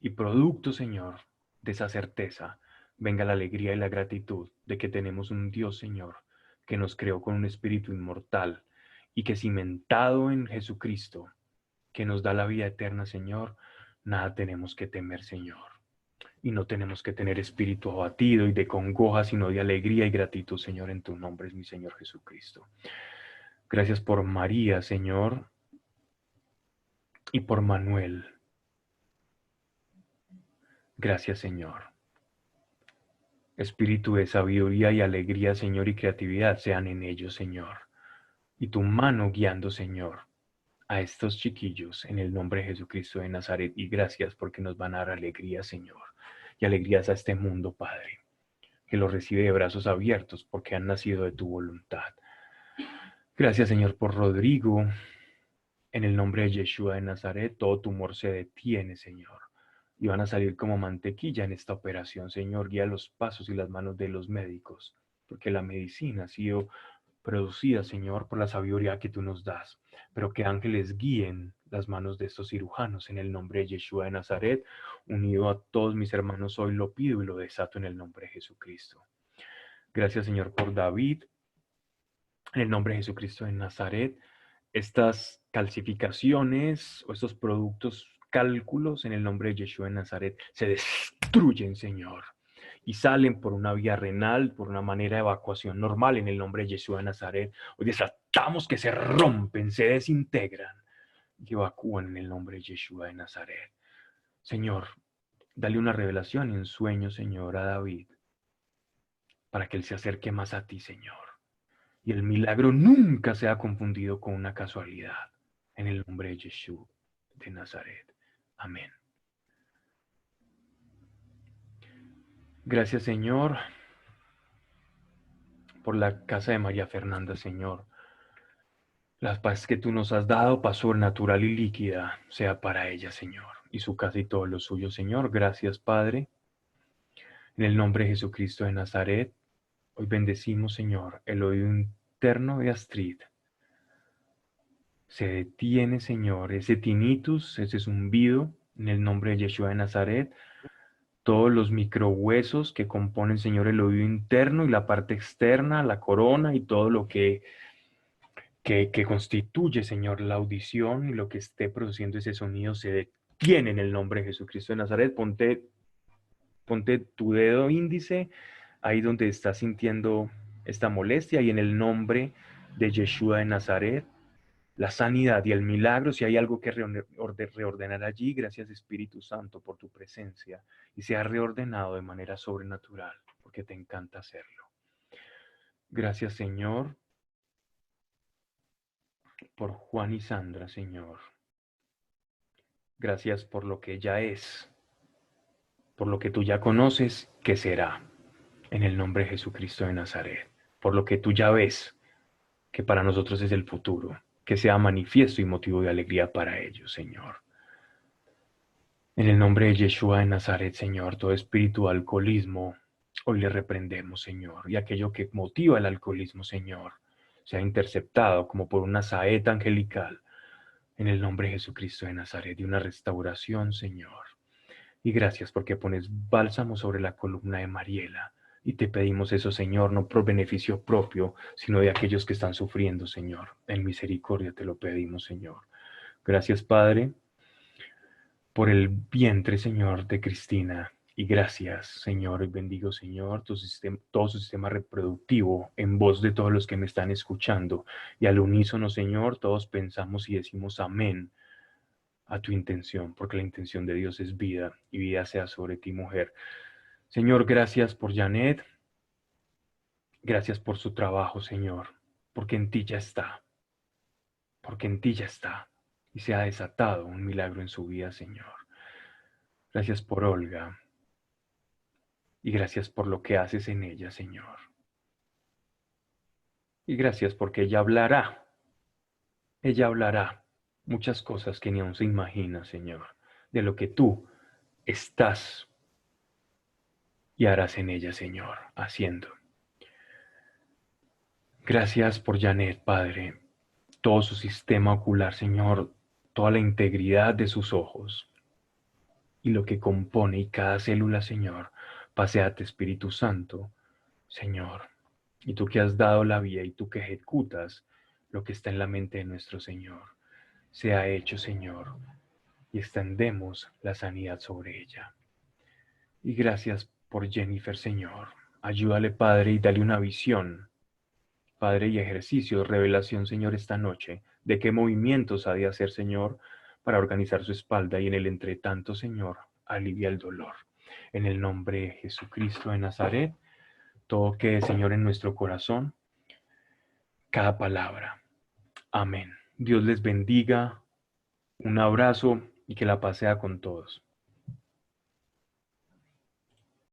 Y producto, Señor, de esa certeza, venga la alegría y la gratitud de que tenemos un Dios, Señor, que nos creó con un espíritu inmortal y que cimentado en Jesucristo, que nos da la vida eterna, Señor, nada tenemos que temer, Señor. Y no tenemos que tener espíritu abatido y de congoja, sino de alegría y gratitud, Señor, en tu nombre es mi Señor Jesucristo. Gracias por María, Señor, y por Manuel. Gracias, Señor. Espíritu de sabiduría y alegría, Señor, y creatividad sean en ellos, Señor. Y tu mano guiando, Señor, a estos chiquillos en el nombre de Jesucristo de Nazaret. Y gracias porque nos van a dar alegría, Señor. Y alegrías a este mundo, Padre, que los recibe de brazos abiertos porque han nacido de tu voluntad. Gracias, Señor, por Rodrigo. En el nombre de Yeshua de Nazaret, todo tumor se detiene, Señor. Y van a salir como mantequilla en esta operación, Señor. Guía los pasos y las manos de los médicos, porque la medicina ha sido producida, Señor, por la sabiduría que tú nos das. Pero que ángeles guíen las manos de estos cirujanos en el nombre de Yeshua de Nazaret. Unido a todos mis hermanos, hoy lo pido y lo desato en el nombre de Jesucristo. Gracias, Señor, por David. En el nombre de Jesucristo de Nazaret, estas calcificaciones o estos productos cálculos en el nombre de Yeshua de Nazaret se destruyen, Señor, y salen por una vía renal, por una manera de evacuación normal en el nombre de Yeshua de Nazaret. Hoy desatamos que se rompen, se desintegran y evacúan en el nombre de Yeshua de Nazaret. Señor, dale una revelación en sueño, Señor, a David, para que él se acerque más a ti, Señor. Y el milagro nunca sea confundido con una casualidad. En el nombre de Yeshua de Nazaret. Amén. Gracias, Señor, por la casa de María Fernanda, Señor. La paz que tú nos has dado, paz sobrenatural y líquida, sea para ella, Señor, y su casa y todo lo suyo, Señor. Gracias, Padre. En el nombre de Jesucristo de Nazaret, hoy bendecimos, Señor, el oído interno de Astrid. Se detiene, Señor, ese tinnitus, ese zumbido, en el nombre de Yeshua de Nazaret. Todos los microhuesos que componen, Señor, el oído interno y la parte externa, la corona y todo lo que constituye, Señor, la audición y lo que esté produciendo ese sonido se detiene en el nombre de Jesucristo de Nazaret. Ponte tu dedo índice ahí donde estás sintiendo esta molestia y en el nombre de Yeshua de Nazaret, la sanidad y el milagro, si hay algo que reordenar allí, gracias Espíritu Santo por tu presencia y sea reordenado de manera sobrenatural, porque te encanta hacerlo. Gracias, Señor, por Juan y Sandra, Señor. Gracias por lo que ya es, por lo que tú ya conoces, que será, en el nombre de Jesucristo de Nazaret, por lo que tú ya ves, que para nosotros es el futuro, que sea manifiesto y motivo de alegría para ellos, Señor. En el nombre de Yeshua de Nazaret, Señor, todo espíritu de alcoholismo, hoy le reprendemos, Señor, y aquello que motiva el alcoholismo, Señor, sea interceptado como por una saeta angelical, en el nombre de Jesucristo de Nazaret, y una restauración, Señor. Y gracias porque pones bálsamo sobre la columna de Mariela, y te pedimos eso, Señor, no por beneficio propio, sino de aquellos que están sufriendo, Señor. En misericordia te lo pedimos, Señor. Gracias, Padre, por el vientre, Señor, de Cristina. Y gracias, Señor, y bendigo, Señor, todo su sistema reproductivo en voz de todos los que me están escuchando. Y al unísono, Señor, todos pensamos y decimos amén a tu intención, porque la intención de Dios es vida, y vida sea sobre ti, mujer. Señor, gracias por Janet. Gracias por su trabajo, Señor, porque en ti ya está, porque en ti ya está. Y se ha desatado un milagro en su vida, Señor. Gracias por Olga. Y gracias por lo que haces en ella, Señor. Y gracias porque ella hablará. Ella hablará muchas cosas que ni aún se imagina, Señor, de lo que tú estás y harás en ella, Señor, haciendo. Gracias por Janet, Padre, todo su sistema ocular, Señor, toda la integridad de sus ojos y lo que compone y cada célula, Señor. Paséate, Espíritu Santo, Señor, y tú que has dado la vía y tú que ejecutas lo que está en la mente de nuestro Señor, sea hecho, Señor, y extendemos la sanidad sobre ella. Y gracias por Jennifer, Señor. Ayúdale, Padre, y dale una visión, Padre, y ejercicio, revelación, Señor, esta noche, de qué movimientos ha de hacer, Señor, para organizar su espalda y en el entretanto, Señor, alivia el dolor. En el nombre de Jesucristo de Nazaret, todo quede, Señor, en nuestro corazón, cada palabra. Amén. Dios les bendiga, un abrazo y que la paz sea con todos.